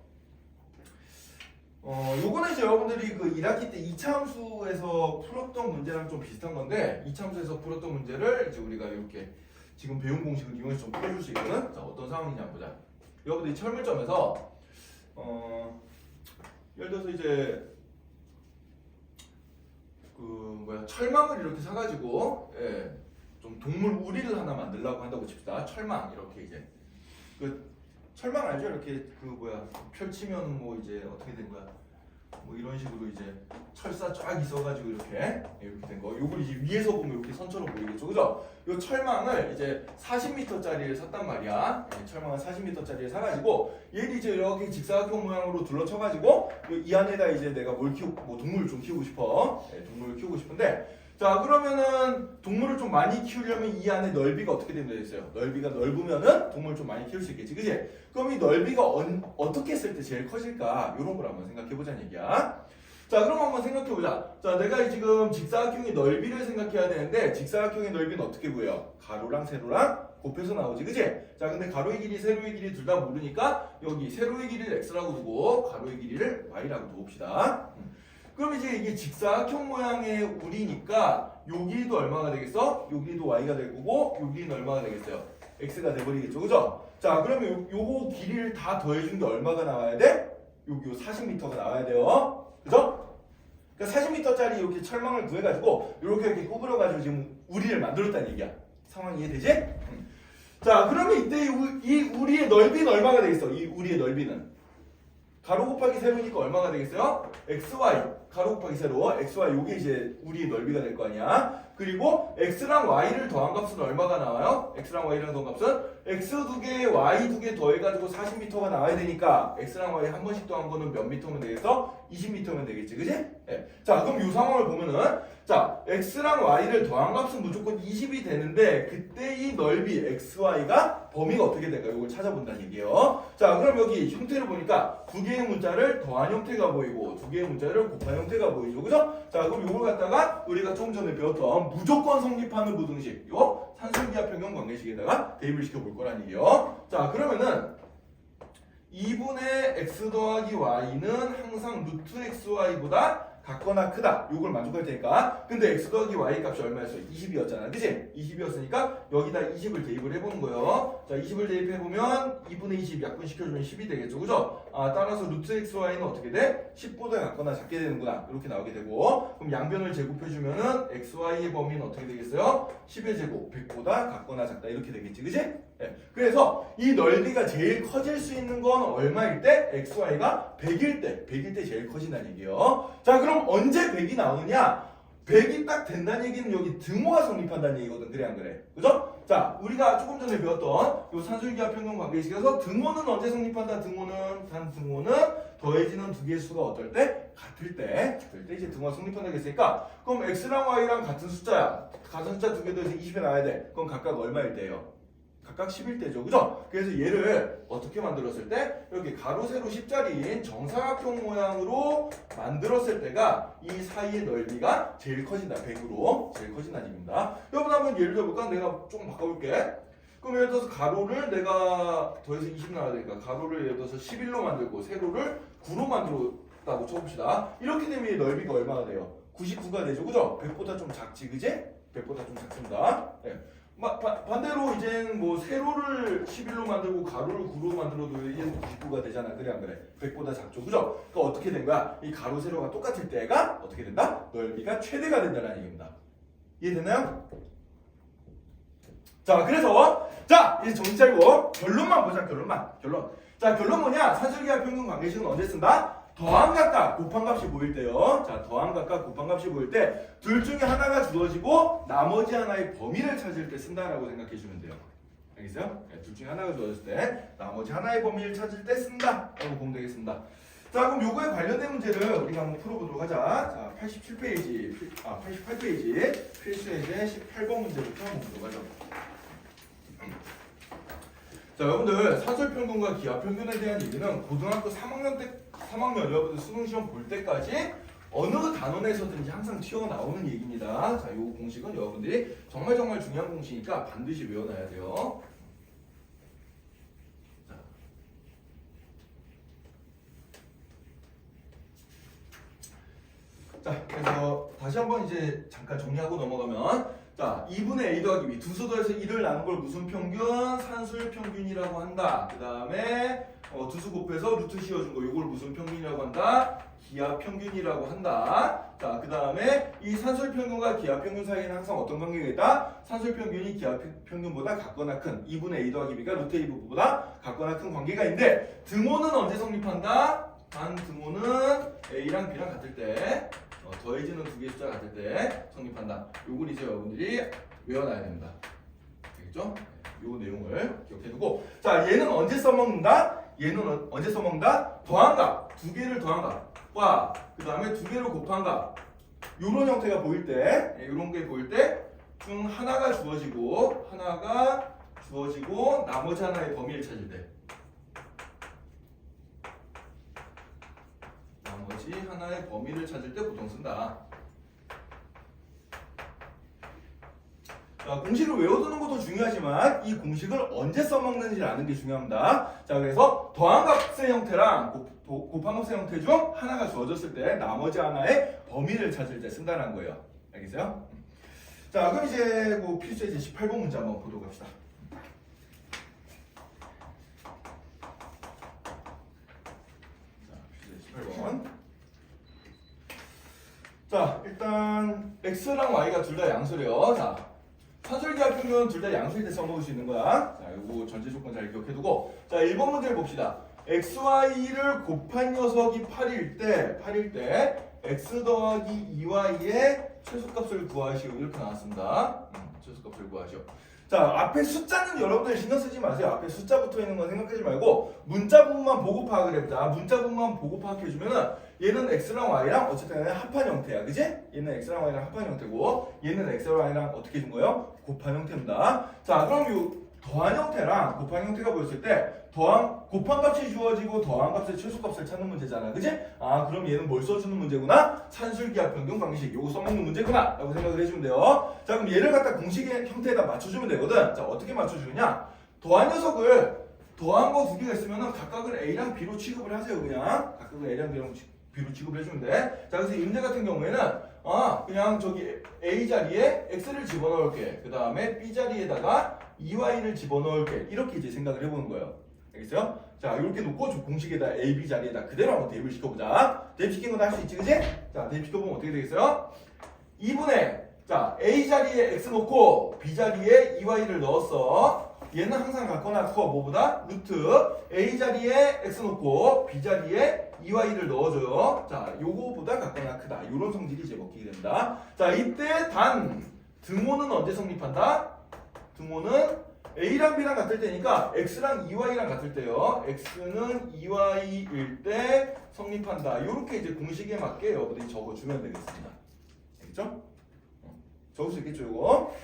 요거는 이제 여러분들이 그 1학기 때 2차 함수에서 풀었던 문제랑 좀 비슷한 건데 2차 함수에서 풀었던 문제를 이제 우리가 이렇게 지금 배운 공식을 이용해서 좀 풀어줄 수 있거든. 자, 어떤 상황이냐 한번 보자. 여러분들이 철물점에서 예를 들어서 이제 철망을 이렇게 사가지고 좀 동물 우리를 하나 만들려고 한다고 칩시다. 철망 이렇게 이제 그 철망 알죠? 이렇게 펼치면 뭐 이제 어떻게 된 거야? 뭐 이런 식으로 이제 철사 쫙 있어가지고 이렇게 된 거. 요걸 이제 위에서 보면 이렇게 선처럼 보이겠죠, 그죠? 요 철망을 이제 40m짜리를 샀단 말이야. 철망을 40m짜리를 사가지고 얘를 이제 이렇게 직사각형 모양으로 둘러쳐가지고 이 안에다 이제 내가 뭘 키우고 뭐 동물을 좀 키우고 싶어. 동물을 키우고 싶은데. 자, 그러면은 동물을 좀 많이 키우려면 이 안에 넓이가 어떻게 되면 되겠어요? 넓이가 넓으면은 동물을 좀 많이 키울 수 있겠지, 그지? 그럼 이 넓이가 어떻게 했을 때 제일 커질까? 이런 걸 한번 생각해보자는 얘기야. 자, 그럼 한번 생각해보자. 자, 내가 지금 직사각형의 넓이를 생각해야 되는데 직사각형의 넓이는 어떻게 구해요? 가로랑 세로랑 곱해서 나오지, 그지? 자, 근데 가로의 길이, 세로의 길이 둘 다 모르니까 여기 세로의 길이를 x라고 두고 가로의 길이를 y라고 두봅시다. 그럼 이제 이게 직사각형 모양의 우리니까 요 길이도 얼마가 되겠어? 요 길이도 y가 될 거고 요 길이는 얼마가 되겠어요? x가 돼버리겠죠, 그죠? 자, 그러면 요거 길이를 다 더해준 게 얼마가 나와야 돼? 여기 40m가 나와야 돼요, 그죠? 그러니까 40m짜리 이렇게 철망을 구해가지고 이렇게 구부려가지고 지금 우리를 만들었다는 얘기야. 상황 이해되지? 자, 그러면 이때 이 우리의 넓이는 얼마가 되겠어? 이 우리의 넓이는 가로 곱하기 세로니까 얼마가 되겠어요? xy 가로 곱하기 세로 xy 요게 이제 우리의 넓이가 될 거 아니야. 그리고 x랑 y를 더한 값은 얼마가 나와요? x랑 y랑 더한 값은 x 2개 y 2개 더해가지고 40m가 나와야 되니까 x랑 y 한 번씩 더한 거는 몇 미터면 되겠어? 20m면 되겠지, 그지? 네. 자, 그럼 이 상황을 보면은 자, x랑 y를 더한 값은 무조건 20이 되는데 그때 이 넓이 xy가 범위가 어떻게 될까? 이걸 찾아본다는 얘기예요. 자, 그럼 여기 형태를 보니까 두 개의 문자를 더한 형태가 보이고 두 개의 문자를 곱한 형태가 보이죠, 그죠? 자, 그럼 이걸 갖다가 우리가 조금 전에 배웠던 무조건 성립하는 부등식, 이거 산술기하 평형 관계식에다가 대입을 시켜볼 거란 얘기예요. 자, 그러면은 2분의 x 더하기 y는 항상 루트 xy보다 같거나 크다. 요걸 만족할 테니까. 근데 x 더하기 y 값이 얼마였어? 20이었잖아. 그치? 20이었으니까 여기다 20을 대입을 해보는 거예요. 자, 20을 대입해보면 2분의 20 약분시켜주면 10이 되겠죠. 그죠? 따라서 루트 xy는 어떻게 돼? 10보다 같거나 작게 되는구나. 이렇게 나오게 되고. 그럼 양변을 제곱해주면은 xy의 범위는 어떻게 되겠어요? 10의 제곱, 100보다 같거나 작다. 이렇게 되겠지. 그치? 네. 그래서 이 넓이가 제일 커질 수 있는 건 얼마일 때? xy가 100일 때 제일 커진다는 얘기예요. 자, 그럼 언제 100이 나오느냐? 100이 딱 된다는 얘기는 여기 등호가 성립한다는 얘기거든. 그래 안 그래? 그죠? 자, 우리가 조금 전에 배웠던 요 산술기하 평형 관계식에서 등호는 언제 성립한다? 단 등호는 더해지는 두 개의 수가 어떨 때? 같을 때 이제 등호가 성립한다고 했으니까 그럼 x랑 y랑 같은 숫자야. 같은 숫자 두 개 더해서 20이 나와야 돼. 그럼 각각 얼마일 때예요? 각각 11대죠, 그죠? 그래서 얘를 어떻게 만들었을 때 이렇게 가로 세로 10자리인 정사각형 모양으로 만들었을 때가 이 사이의 넓이가 제일 커진다. 100으로 제일 커진다는 얘기입니다. 여러분 한번 예를 들어볼까? 내가 조금 바꿔볼게. 그럼 예를 들어서 가로를 내가 더해서 20 나와야 되니까 가로를 예를 들어서 11로 만들고 세로를 9로 만들었다고 쳐봅시다. 이렇게 되면 이 넓이가 얼마가 돼요? 99가 되죠, 그죠? 100보다 좀 작지, 그지? 100보다 좀 작습니다. 네. 반대로 이제는 뭐 세로를 11로 만들고 가로를 9로 만들어도 얘는 99가 되잖아. 그래 안 그래? 100보다 작죠, 그죠? 그러니까 어떻게 된 거야? 이 가로 세로가 똑같을 때가 어떻게 된다? 넓이가 최대가 된다는 얘기입니다. 이해됐나요? 자, 그래서 자, 이제 정신 차리고 결론만 보자. 결론. 자, 결론 뭐냐? 산술기하 평균 관계식은 언제 쓴다? 더한 값과 곱한 값이 보일 때요. 자, 더한 값과 곱한 값이 보일 때 둘 중에 하나가 주어지고 나머지 하나의 범위를 찾을 때 쓴다라고 생각해 주면 돼요. 알겠어요? 네, 둘 중에 하나가 주어졌을 때 나머지 하나의 범위를 찾을 때 쓴다 라고 보면 되겠습니다. 자, 그럼 요거에 관련된 문제를 우리가 한번 풀어보도록 하자. 자, 88페이지 필수예제 18번 문제부터 한번 보도록 하죠. 자, 여러분들 산술평균과 기하평균에 대한 얘기는 고등학교 3학년 여러분들 수능시험 볼 때까지 어느 단원에서든지 항상 튀어나오는 얘기입니다. 자, 이 공식은 여러분들이 정말 중요한 공식이니까 반드시 외워놔야 돼요. 자, 그래서 다시 한번 이제 잠깐 정리하고 넘어가면, 자, 2분의 a 더하기 b 두 수도에서 1을 나눈 걸 무슨 평균? 산술 평균이라고 한다. 그 다음에 두 수 곱해서 루트 씌워준 거 이걸 무슨 평균이라고 한다? 기하 평균이라고 한다. 자, 그 다음에 이 산술 평균과 기하 평균 사이에는 항상 어떤 관계가 있다? 산술 평균이 기하 평균보다 같거나 큰 2분의 a 더하기 b가 루트 a 부보다 같거나 큰 관계가 있는데, 등호는 언제 성립한다? 단 등호는 a랑 b랑 같을 때, 더해지는 두 개의 숫자가 같을 때 성립한다. 요걸 이제 여러분들이 외워놔야 됩니다. 알겠죠? 요 내용을 기억해두고, 자, 얘는 언제 써먹는다? 얘는 언제 써먹는다? 더한 값, 두 개를 더한 값과 그 다음에 두 개를 곱한 값, 요런 형태가 보일 때, 요런 게 보일 때 중 하나가 주어지고 나머지 하나의 범위를 찾을 때, 나머지 하나의 범위를 찾을 때 보통 쓴다. 자, 공식을 외워두는 것도 중요하지만 이 공식을 언제 써먹는지 아는 게 중요합니다. 자, 그래서 더한 값의 형태랑 곱한 값의 형태 중 하나가 주어졌을 때 나머지 하나의 범위를 찾을 때 쓴다는 거예요. 알겠어요? 자, 그럼 이제 필수의 18번 문제 한번 보도록 합시다. 자, 필수의 18번. 자, 일단 x랑 y가 둘 다 양수래요. 자, 산술기하평균 둘 다 양수일 때 써먹을 수 있는 거야. 자, 요거 전제 조건 잘 기억해두고, 자, 1번 문제를 봅시다. xy를 곱한 녀석이 8일 때 x 더하기 2y의 최소값을 구하시오. 이렇게 나왔습니다. 최소값을 구하시오. 자, 앞에 숫자는 여러분들 신경 쓰지 마세요. 앞에 숫자 붙어 있는 건 생각하지 말고 문자 부분만 보고 파악을 해보자. 문자 부분만 보고 파악해주면은 얘는 x랑 y랑 어쨌든 합한 형태야, 그지? 얘는 x랑 y랑 합한 형태고 얘는 x랑 y랑 어떻게 해준 거예요? 곱한 형태입니다. 자, 그럼 요 더한 형태랑 곱한 형태가 보였을 때 곱한 값이 주어지고 더한 값의 최소값을 찾는 문제잖아, 그지? 아, 그럼 얘는 뭘 써주는 문제구나? 산술기하평균 방식, 요거 써먹는 문제구나 라고 생각을 해주면 돼요. 자, 그럼 얘를 갖다 공식의 형태에다 맞춰주면 되거든. 자, 어떻게 맞춰주느냐? 더한 녀석을 더한 거 두 개가 있으면 각각을 a랑 b로 취급을 하세요. 그냥 각각을 a랑 b로 취급을 해주면 돼. 자, 그래서 이 문제 같은 경우에는 그냥 저기 a 자리에 x를 집어넣을게. 그 다음에 b 자리에다가 2y를 집어넣을게. 이렇게 이제 생각을 해보는 거예요. 알겠어요? 자, 이렇게 놓고 공식에다 a, b 자리에다 그대로 한번 대입을 시켜보자. 대입시킨 건 할 수 있지, 그지? 자, 대입시켜보면 어떻게 되겠어요? 2분의, 자, a 자리에 x 놓고 b 자리에 2y를 넣었어. 얘는 항상 같거나 커. 뭐보다? 루트 a 자리에 x 놓고 b 자리에 2y를 넣어줘요. 자, 요거보다 같거나 크다. 요런 성질이 이제 먹히게 됩니다. 자, 이때 단 등호는 언제 성립한다? 등호는 a랑 b랑 같을 때니까 x랑 2y랑 같을 때요. x는 2y일 때 성립한다. 요렇게 이제 공식에 맞게 여러분들이 적어주면 되겠습니다. 알겠죠? 적을 수 있겠죠, 요거?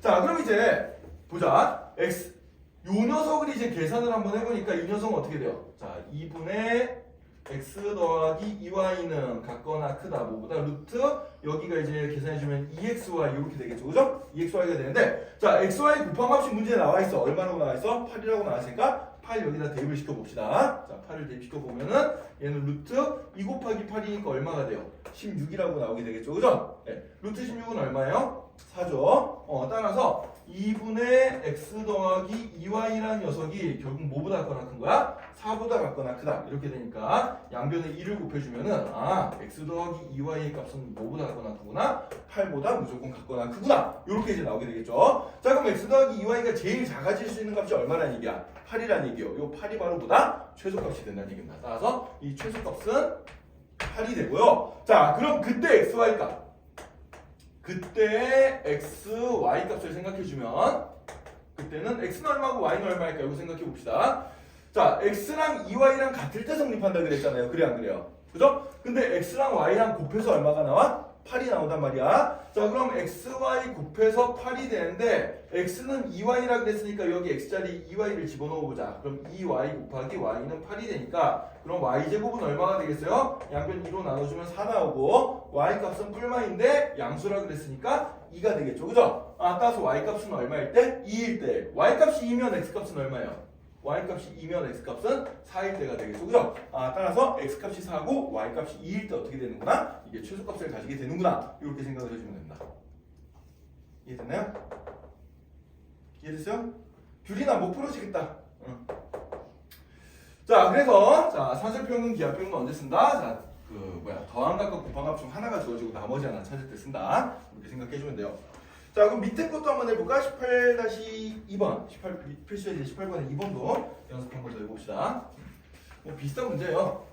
자, 그럼 이제 보자. 요 녀석을 이제 계산을 한번 해보니까 이 녀석은 어떻게 돼요? 자, 2분의 x 더하기 2y는 같거나 크다. 뭐보다 루트 여기가 이제 계산해주면 2xy 이렇게 되겠죠, 그죠? 2xy가 되는데, 자, xy 곱한 값이 문제에 나와 있어. 얼마라고 나와 있어? 8이라고 나왔으니까 8 여기다 대입을 시켜 봅시다. 자, 8을 대입시켜 보면은 얘는 루트 2 곱하기 8이니까 얼마가 돼요? 16이라고 나오게 되겠죠, 그죠? 네. 루트 16은 얼마예요? 4죠. 따라서 2분의 x 더하기 2y라는 녀석이 결국 뭐보다 같거나 큰 거야? 4보다 같거나 크다. 이렇게 되니까 양변에 1을 곱해주면은 x 더하기 2y의 값은 뭐보다 같거나 크구나? 8보다 무조건 같거나 크구나. 이렇게 이제 나오게 되겠죠. 자, 그럼 x 더하기 2y가 제일 작아질 수 있는 값이 얼마라는 얘기야? 8이라는 얘기요. 요 8이 바로 보다 최소값이 된다는 얘기입니다. 따라서 이 최소값은 8이 되고요. 자, 그럼 그때 xy 값. 그때 x, y 값을 생각해주면 그때는 x는 얼마고 y는 얼마일까? 이거 생각해 봅시다. 자, x랑 2y랑 같을 때 성립한다 그랬잖아요. 그래 안 그래요? 그죠? 근데 x랑 y랑 곱해서 얼마가 나와? 8이 나온단 말이야. 자, 그럼 xy 곱해서 8이 되는데 x는 2y라 그랬으니까 여기 x자리 2y를 집어넣어보자. 그럼 2y 곱하기 y는 8이 되니까 그럼 y제곱은 얼마가 되겠어요? 양변 2로 나눠주면 4 나오고 y 값은 뿔마인데 양수라 그랬으니까 2가 되겠죠. 그죠? 따라서 y 값은 얼마일 때? 2일 때. y 값이 2면 x 값은 얼마예요? y값이 2면 x값은 4일 때가 되겠죠. 그죠? 따라서 x값이 4고 y값이 2일 때 어떻게 되는구나? 이게 최소값을 가지게 되는구나. 이렇게 생각을 해주면 된다. 이해됐나요? 이해됐어요? 귤이나 못 풀어지겠다. 응. 자, 그래서 자 산술평균 기하평균은 언제 쓴다? 자, 더함값과 곱함값 중 하나가 주어지고 나머지 하나 찾을 때 쓴다. 이렇게 생각해주면 돼요. 자, 그럼 밑에 것도 한번 해볼까? 18-2번. 18, 필수에 18번에 2번도 연습 한번 더 해봅시다. 뭐 비슷한 문제예요.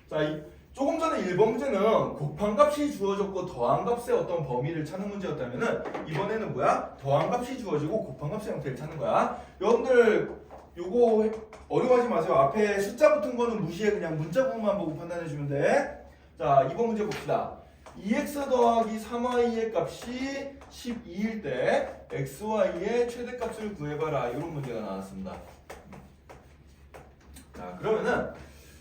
자, 조금 전에 1번 문제는 곱함값이 주어졌고 더함값의 어떤 범위를 찾는 문제였다면은 이번에는 뭐야? 더함값이 주어지고 곱함값의 형태를 찾는 거야. 여러분들 요거 어려워하지 마세요. 앞에 숫자 붙은 거는 무시해. 그냥 문자 부분만 보고 판단해 주면 돼. 자, 이번 문제 봅시다. 2x 더하기 3y의 값이 12일 때 xy의 최대값을 구해봐라. 이런 문제가 나왔습니다. 자, 그러면은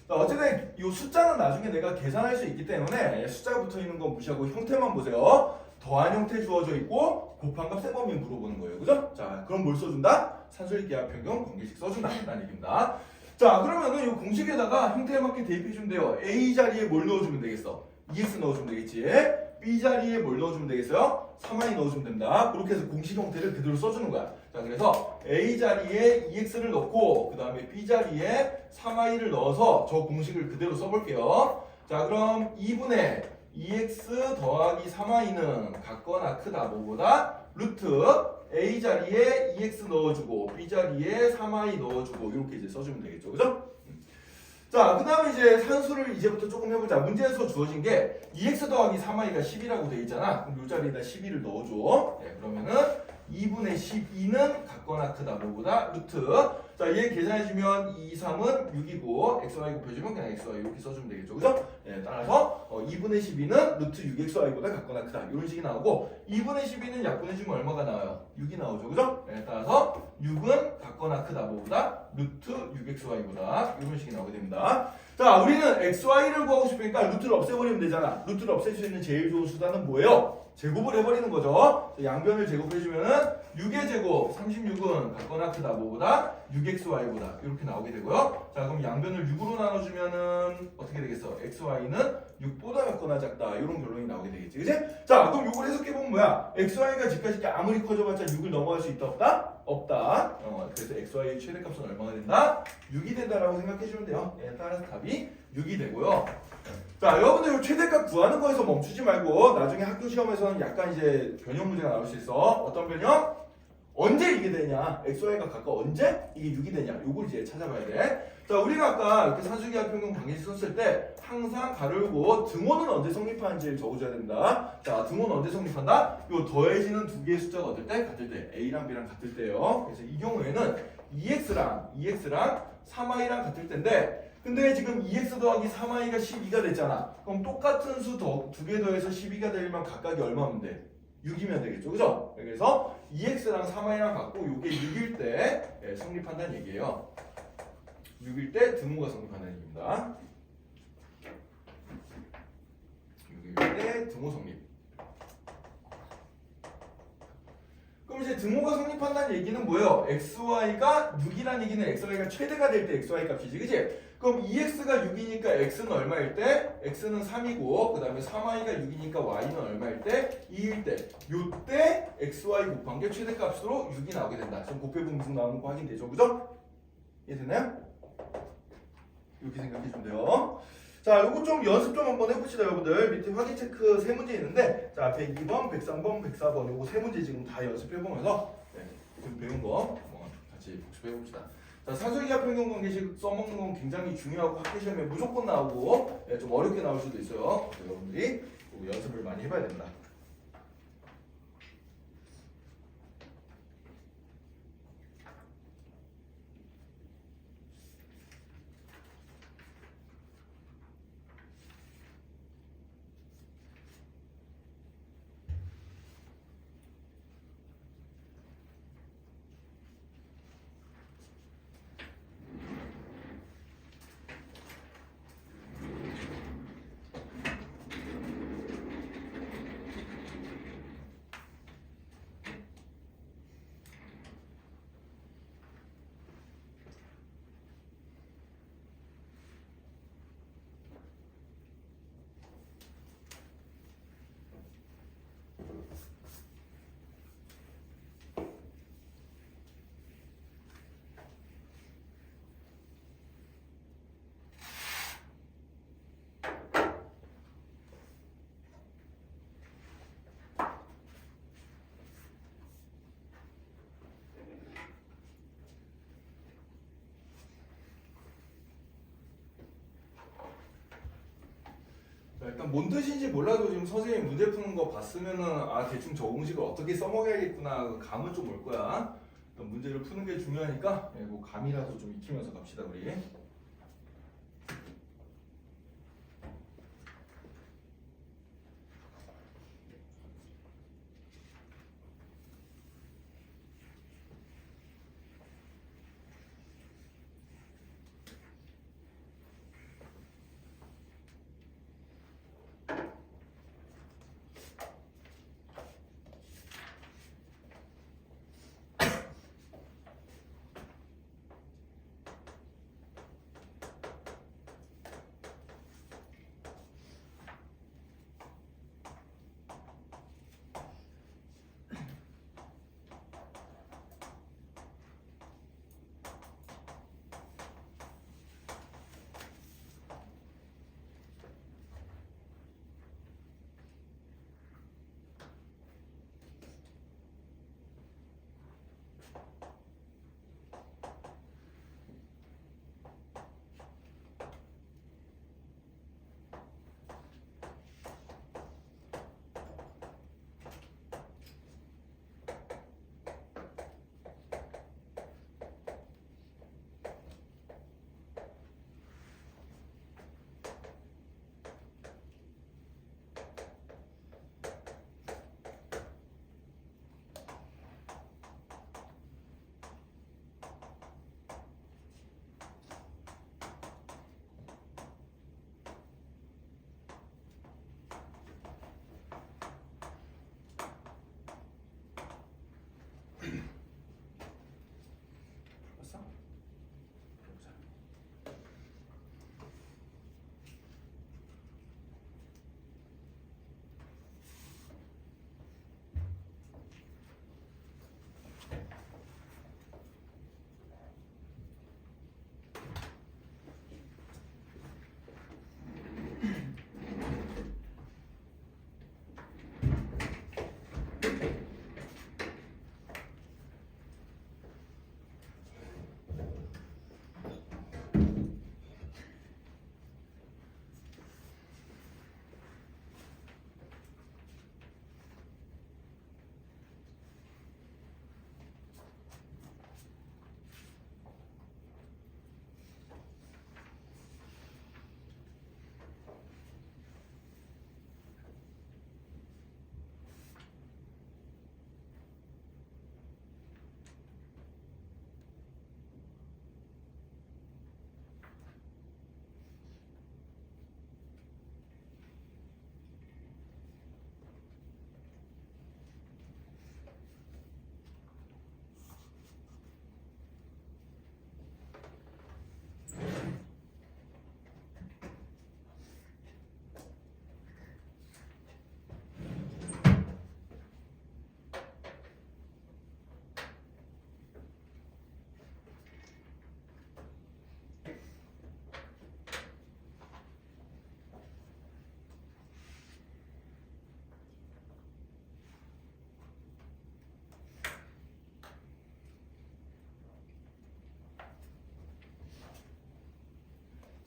어쨌든 이 숫자는 나중에 내가 계산할 수 있기 때문에 숫자가 붙어있는 건 무시하고 형태만 보세요. 더한 형태 주어져 있고 곱함값 세 범위 물어보는 거예요. 그죠? 자, 그럼 뭘 써준다? 산술식 기하평균 공개식 써준다. 라는 얘기입니다. 자, 그러면은 이 공식에다가 형태에 맞게 대입해주면 돼요. A 자리에 뭘 넣어주면 되겠어? 2x 넣어주면 되겠지. B 자리에 뭘 넣어주면 되겠어요? 3y 넣어주면 된다. 그렇게 해서 공식 형태를 그대로 써주는 거야. 자, 그래서 A 자리에 2x를 넣고 그 다음에 B 자리에 3y를 넣어서 저 공식을 그대로 써볼게요. 자, 그럼 2분의 2x 더하기 3y는 같거나 크다 뭐보다 루트 A 자리에 2x 넣어주고 B 자리에 3y 넣어주고 이렇게 이제 써주면 되겠죠. 그죠? 자, 그 다음에 이제 산수를 이제부터 조금 해보자. 문제에서 주어진 게 2x 더하기 3y가 10이라고 돼 있잖아. 그럼 이 자리에다 12를 넣어줘. 네, 그러면은 2분의 12는 같거나 크다 뭐보다 루트. 자, 얘 계산해주면 2, 3은 6이고 xy 곱해주면 그냥 xy 이렇게 써주면 되겠죠. 그죠? 네, 따라서 2분의 12는 루트 6xy보다 같거나 크다. 이런 식이 나오고 2분의 12는 약분해주면 얼마가 나와요? 6이 나오죠. 그죠? 네, 따라서 6은 같거나 크다 뭐보다 루트 6xy보다 이런 식이 나오게 됩니다. 자, 우리는 xy를 구하고 싶으니까 루트를 없애버리면 되잖아. 루트를 없앨 수 있는 제일 좋은 수단은 뭐예요? 제곱을 해버리는 거죠. 양변을 제곱해주면은 6의 제곱 36은 같거나 크다 뭐보다 6xy보다 이렇게 나오게 되고요. 자, 그럼 양변을 6으로 나눠주면은 어떻게 되겠어? xy는 6보다 같거나 작다 이런 결론이 나오게 되겠지, 그치? 자, 그럼 이걸 해석해보면 뭐야? xy가 집까지 아무리 커져봤자 6을 넘어갈 수 있다 없다? 없다. 그래서 xy의 최대값은 얼마가 된다? 6이 된다라고 생각해주면 돼요. 따라서 답이 6이 되고요. 자, 여러분들 최대값 구하는 거에서 멈추지 말고 나중에 학교 시험에서는 약간 이제 변형 문제가 나올 수 있어. 어떤 변형? 언제 이게 되냐? xy가 각각 언제 이게 6이 되냐? 요걸 이제 찾아봐야 돼. 자, 우리가 아까 이렇게 산술기하평균 관계식 썼을 때 항상 가르고 등호는 언제 성립하는지를 적어줘야 된다. 자, 등호는 언제 성립한다? 요 더해지는 두 개의 숫자가 어떨 때? 같을 때. a랑 b랑 같을 때요. 그래서 이 경우에는 2x랑 3y랑 같을 때인데 근데 지금 2x 더하기 3y가 12가 됐잖아. 그럼 똑같은 수 두 개 더해서 12가 되려면 각각이 얼마면 돼? 6이면 되겠죠. 그죠? 그래서 2x랑 3y랑 같고 이게 6일 때 성립한다는 얘기예요. 6일 때 등호가 성립한다는 얘기입니다. 6일 때 등호 성립. 그럼 이제 등호가 성립한다는 얘기는 뭐예요? xy가 6이라는 얘기는 xy가 최대가 될 때 xy 값이지, 그치? 그럼 2x가 6이니까 x는 얼마일 때? x는 3이고 그 다음에 3y가 6이니까 y는 얼마일 때? 2일 때. 요때 xy 곱한 게 최대값으로 6이 나오게 된다. 지금 곱해보면 무슨 나오는 거 확인되죠? 그죠? 이해됐나요? 이렇게 생각해주면 돼요. 자, 요거 좀 연습 좀 한번 해봅시다, 여러분들. 밑에 확인 체크 세 문제 있는데, 자, 102번, 103번, 104번, 요거 세 문제 지금 다 연습해보면서, 지금 배운 거 같이 복습해봅시다. 자, 산술기하평균 관계식 써먹는 건 굉장히 중요하고 학교 시험에 무조건 나오고, 좀 어렵게 나올 수도 있어요. 그래서 여러분들이 연습을 많이 해봐야 된다. 일단 뭔 뜻인지 몰라도 지금 선생님 문제 푸는 거 봤으면은 아 대충 저 공식을 어떻게 써먹어야겠구나 그 감은 좀 올 거야. 일단 문제를 푸는 게 중요하니까 예, 뭐 감이라도 좀 익히면서 갑시다 우리.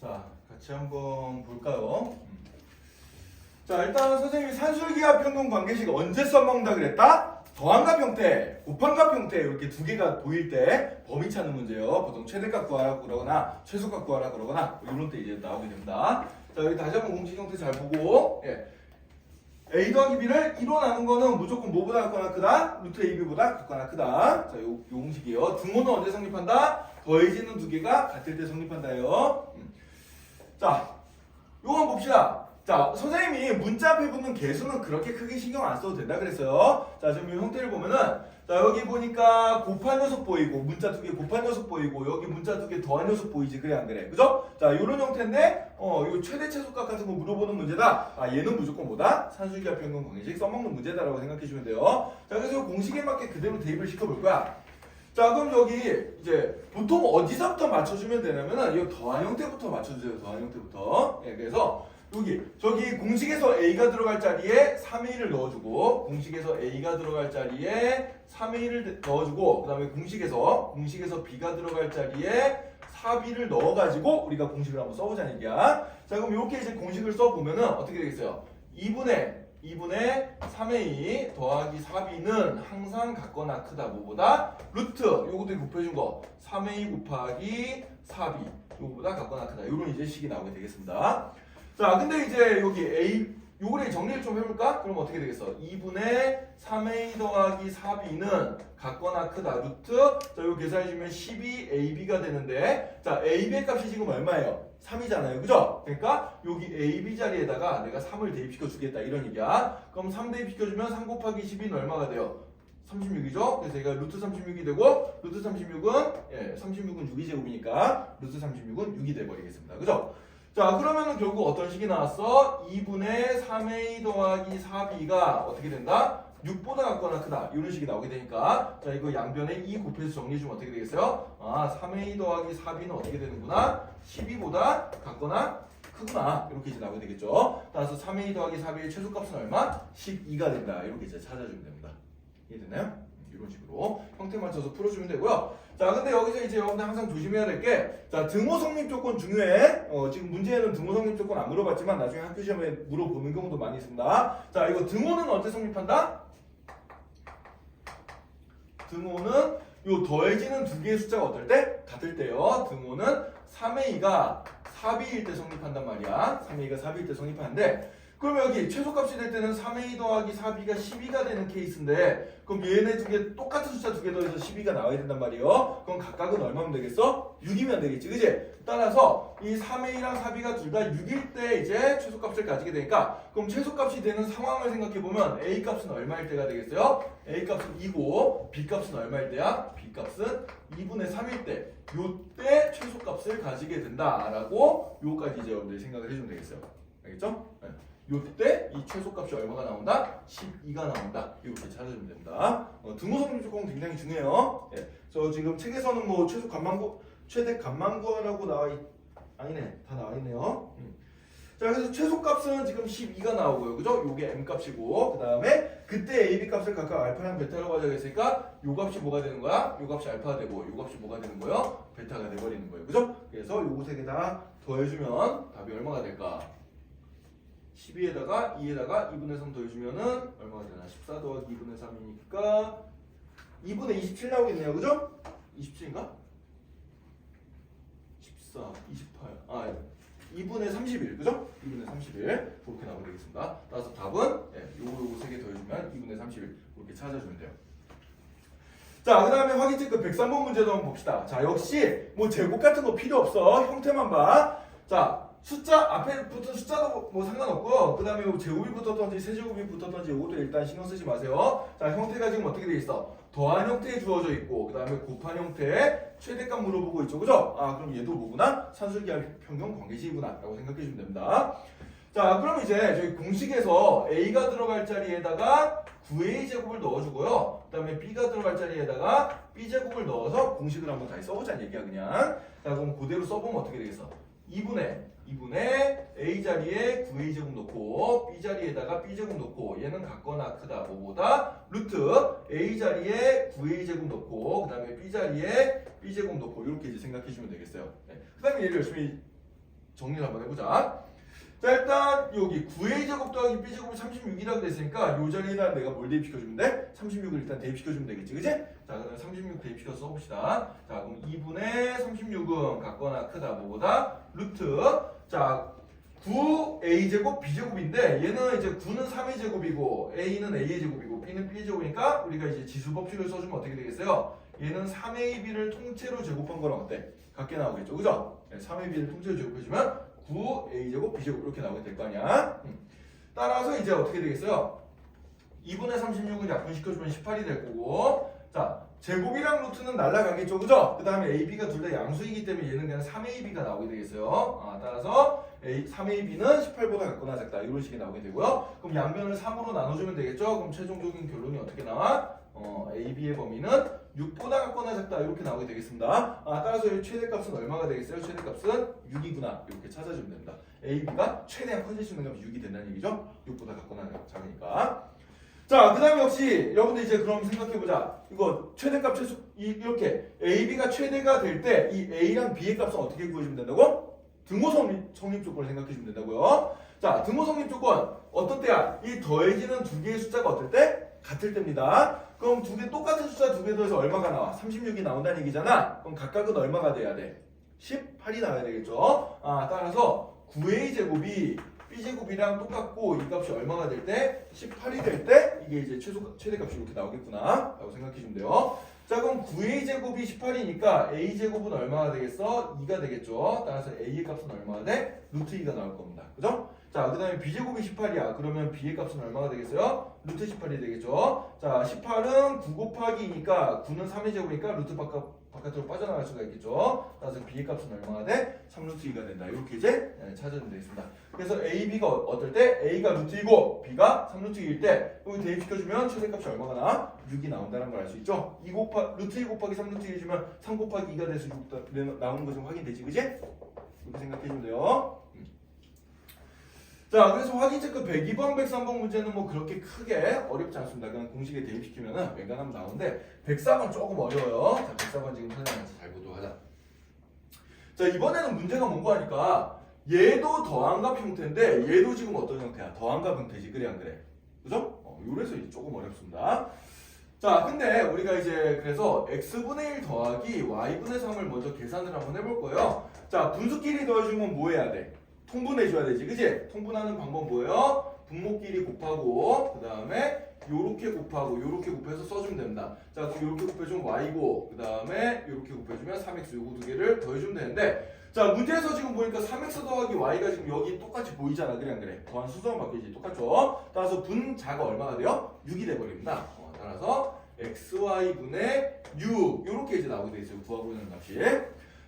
자, 같이 한번 볼까요? 자, 일단 선생님이 산술기하 평균 관계식 언제 써먹는다 그랬다? 더한값 형태, 곱한값 형태 이렇게 두 개가 보일 때 범위 찾는 문제예요. 보통 최대값 구하라 그러거나 최소값 구하라 그러거나 이런 때 이제 나오게 됩니다. 자, 여기 다시 한번 공식 형태 잘 보고 예. a 더하기 b를 1로 나눈 거는 무조건 뭐보다 같거나 크다? 루트 ab보다 같거나 크다. 자, 요 공식이에요. 등호는 언제 성립한다? 더해지는 두 개가 같을 때 성립한다요. 자, 요거 한번 봅시다. 자, 선생님이 문자 앞에 붙는 개수는 그렇게 크게 신경 안 써도 된다 그랬어요. 자, 지금 이 형태를 보면은 자, 여기 보니까 곱한 녀석 보이고 문자 두 개 곱한 녀석 보이고 여기 문자 두 개 더한 녀석 보이지 그래 안 그래? 그죠? 자, 요런 형태인데 이거 최대 최소값 같은 거 물어보는 문제다. 아, 얘는 무조건 뭐다? 산술기하 평균 관계식 써먹는 문제다라고 생각해 주시면 돼요. 자, 그래서 요 공식에 맞게 그대로 대입을 시켜볼 거야. 자, 그럼 여기 이제 보통 어디서부터 맞춰주면 되냐면은 이 더한 형태부터 맞춰주세요. 더한 형태부터. 예, 그래서 저기 공식에서 a가 들어갈 자리에 3의 1을 넣어주고 공식에서 a가 들어갈 자리에 3의 1을 넣어주고 그 다음에 공식에서 b가 들어갈 자리에 4b를 넣어가지고 우리가 공식을 한번 써보자는 얘기야. 자, 그럼 이렇게 이제 공식을 써보면은 어떻게 되겠어요? 2분의 3a 더하기 4b는 항상 같거나 크다. 뭐보다? 루트 요것도 곱해준 거 3a 곱하기 4b 요거보다 같거나 크다. 요런 이제 식이 나오게 되겠습니다. 자, 근데 이제 여기 a 요거를 정리를 좀 해볼까? 그럼 어떻게 되겠어? 2분의 3a 더하기 4b는 같거나 크다. 루트 자, 요 계산해주면 12ab가 되는데 자, ab의 값이 지금 얼마예요? 3이잖아요. 그죠? 그러니까 여기 ab 자리에다가 내가 3을 대입시켜 주겠다 이런 얘기야. 그럼 3 대입시켜주면 3 곱하기 12는 얼마가 돼요? 36이죠? 그래서 얘가 루트 36이 되고 루트 36은 36은 6이 제곱이니까 루트 36은 6이 돼버리겠습니다. 그죠? 자, 그러면은 결국 어떤 식이 나왔어? 2분의 3a 더하기 4b가 어떻게 된다? 6보다 같거나 크다. 이런 식이 나오게 되니까 자, 이거 양변에 2 곱해서 정리해주면 어떻게 되겠어요? 아, 3a 더하기 4b는 어떻게 되는구나? 12보다 같거나 크구나. 이렇게 이제 나오게 되겠죠. 따라서 3a 더하기 4b의 최소값은 얼마? 12가 된다. 이렇게 이제 찾아주면 됩니다. 이해되나요? 이런 식으로 형태 맞춰서 풀어주면 되고요. 자, 근데 여기서 이제 여러분들 항상 조심해야 될 게, 자, 등호 성립 조건 중요해. 지금 문제에는 등호 성립 조건 안 물어봤지만 나중에 학교 시험에 물어보는 경우도 많이 있습니다. 자, 이거 등호는 언제 성립한다? 등호는 요 더해지는 두 개의 숫자가 어떨 때? 같을 때요. 등호는 3a가 4b일 때 성립한단 말이야. 3a가 4b일 때 성립하는데 그러면 여기 최소값이 될 때는 3a 더하기 4b가 12가 되는 케이스인데 그럼 얘네 두 개 똑같은 숫자 두 개 더해서 12가 나와야 된단 말이에요. 그럼 각각은 얼마면 되겠어? 6이면 되겠지, 그지? 따라서 이 3a랑 4b가 둘 다 6일 때 이제 최소값을 가지게 되니까 그럼 최소값이 되는 상황을 생각해보면 a 값은 얼마일 때가 되겠어요? a 값은 2고 b 값은 얼마일 때야? b 값은 2분의 3일 때 요때 최소값을 가지게 된다라고 요까지 이제 여러분들이 생각을 해주면 되겠어요. 알겠죠? 네. 요때 이 최소값이 얼마가 나온다? 12가 나온다. 이렇게 찾아주면 됩니다. 등호 성립 조건 굉장히 중요해요. 예. 저 지금 책에서는 뭐 최소 값만 최대 값만 구하라고 아니네. 다 나와 있네요. 자, 그래서 최소값은 지금 12가 나오고요. 그죠? 요게 m 값이고 그다음에 그때 a, b 값을 각각 알파랑 베타로 가져야겠으니까 요 값이 뭐가 되는 거야? 요 값이 알파가 되고 요 값이 뭐가 되는 거예요? 베타가 돼 버리는 거예요. 그죠? 그래서 요거 세 개 다 더해주면 답이 얼마가 될까? 12에다가 2에다가 2분의 3 더해주면은 얼마가 되나? 14 더하기 2분의 3이니까 2분의 27 나오겠네요. 그죠? 27인가? 14, 28 2분의 31 그죠? 2분의 31 그렇게 나오게 되겠습니다. 따라서 답은 요거 3개 더해주면 2분의 31 그렇게 찾아주면 돼요. 자, 그 다음에 확인 체크 103번 문제도 한번 봅시다. 자, 역시 뭐 제곱 같은 거 필요 없어. 형태만 봐. 자, 숫자 앞에 붙은 숫자도 뭐 상관없고요. 그 다음에 제곱이 붙었던지 세제곱이 붙었던지 이것도 일단 신경 쓰지 마세요. 자, 형태가 지금 어떻게 돼 있어? 더한 형태에 주어져 있고 그 다음에 곱한 형태에 최대값 물어보고 있죠. 그죠? 아, 그럼 얘도 뭐구나? 산술기하 평형 관계식이구나 라고 생각해 주면 됩니다. 자, 그럼 이제 저희 공식에서 A가 들어갈 자리에다가 9A 제곱을 넣어주고요. 그 다음에 B가 들어갈 자리에다가 B 제곱을 넣어서 공식을 한번 다시 써보자는 얘기야 그냥. 자, 그럼 그대로 써보면 어떻게 되겠어? 2분의 A 자리에 9A 제곱 넣고 B 자리에다가 B 제곱 넣고 얘는 같거나 크다 뭐보다 루트 A 자리에 9A 제곱 넣고 그 다음에 B 자리에 B 제곱 넣고 이렇게 이제 생각해 주면 되겠어요. 네. 그 다음에 얘를 열심히 정리를 한번 해보자. 자, 일단 여기 9A 제곱 더하기 B 제곱이 36이라고 됐으니까 이 자리에다 내가 뭘 대입시켜주면 돼? 36을 일단 대입시켜주면 되겠지, 그치? 자, 그럼 36 대입시켜서 써봅시다. 자, 그럼 2분의 36은 같거나 크다 뭐보다 루트 자 9A 제곱 B 제곱인데 얘는 이제 9는 3A 제곱이고 A는 A의 제곱이고 B는 B의 제곱이니까 우리가 이제 지수 법칙을 써주면 어떻게 되겠어요? 얘는 3AB를 통째로 제곱한 거랑 어때? 같게 나오겠죠, 그죠? 3AB를 통째로 제곱해주면 9a제곱 b제곱 이렇게 나오게 될 거 아니야. 따라서 이제 어떻게 되겠어요? 2분의 36을 약분시켜주면 18이 될 거고 자 제곱이랑 루트는 날라가겠죠, 그죠? 그 다음에 ab가 둘 다 양수이기 때문에 얘는 그냥 3ab가 나오게 되겠어요. 따라서 3ab는 18보다 같거나 작다 이런 식이 나오게 되고요. 그럼 양변을 3으로 나눠주면 되겠죠? 그럼 최종적인 결론이 어떻게 나와? AB의 범위는 6보다 같거나 작다 이렇게 나오게 되겠습니다. 따라서 이 최대값은 얼마가 되겠어요? 최대값은 6이구나 이렇게 찾아주면 됩니다. AB가 최대한 커질 수 있는 값이 6이 된다는 얘기죠? 6보다 같거나 작으니까. 자, 그 다음에 역시 여러분들 이제 그럼 생각해보자. 이거 최대값 최소 이렇게 AB가 최대가 될 때 이 A랑 B의 값은 어떻게 구해주면 된다고? 등호 성립 조건을 생각해주면 된다고요. 자, 등호 성립 조건 어떤 때야? 이 더해지는 두 개의 숫자가 어떨 때? 같을 때입니다. 그럼 두 개 똑같은 숫자 두 개 더해서 얼마가 나와? 36이 나온다는 얘기잖아. 그럼 각각은 얼마가 돼야 돼? 18이 나와야 되겠죠. 따라서 9A 제곱이 B제곱이랑 똑같고 이 값이 얼마가 될 때? 18이 될 때 이게 이제 최대값이 이렇게 나오겠구나 라고 생각해 주면 돼요. 자, 그럼 9A 제곱이 18이니까 A 제곱은 얼마가 되겠어? 2가 되겠죠. 따라서 A의 값은 얼마가 돼? 루트 2가 나올 겁니다. 그죠? 자, 그 다음에 B 제곱이 18이야. 그러면 B의 값은 얼마가 되겠어요? 루트 18이 되겠죠. 자, 18은 9 곱하기 2니까 9는 3의 제곱이니까 루트 바깥으로 빠져나갈 수가 있겠죠. 따라서 B의 값은 얼마가 돼? 3루트 2가 된다. 이렇게 이제 찾아주면 되겠습니다. 그래서 A, B가 어떨 때? A가 루트 2고 B가 3루트 2일 때 여기 대입시켜주면 최대값이 얼마가 나와? 6이 나온다는 걸 알 수 있죠. 루트 2 곱하기 3루트 2 해주면 3 곱하기 2가 돼서 6 나오는 거 좀 확인되지, 그지? 이렇게 생각해주면 돼요. 자, 그래서 확인 체크 102번, 103번 문제는 뭐 그렇게 크게 어렵지 않습니다. 그냥 공식에 대입시키면은 웬간하면 나오는데 104번 조금 어려워요. 자, 104번 지금 선생님한테 잘 보도하자. 자, 이번에는 문제가 뭔가 하니까 얘도 더한값 형태인데 얘도 지금 어떤 형태야? 더한값 형태지, 그래 안 그래? 그죠? 요래서 이제 조금 어렵습니다. 자, 근데 우리가 이제 그래서 x분의 1 더하기 y분의 3을 먼저 계산을 한번 해볼 거예요. 자, 분수끼리 더해주면 뭐 해야 돼? 통분해줘야 되지, 그치? 통분하는 방법 뭐예요? 분모끼리 곱하고 그 다음에 요렇게 곱하고 요렇게 곱해서 써주면 됩니다. 자, 그럼 요렇게 곱해주면 y고 그 다음에 요렇게 곱해주면 3x 요거 두 개를 더해주면 되는데 자, 문제에서 지금 보니까 3x 더하기 y가 지금 여기 똑같이 보이잖아, 그래 안 그래? 더한 수수만 바뀌지, 똑같죠? 따라서 분자가 얼마가 돼요? 6이 돼버립니다. 따라서 xy분의 6 요렇게 이제 나오게 돼 있어요, 구하고 있는 값이.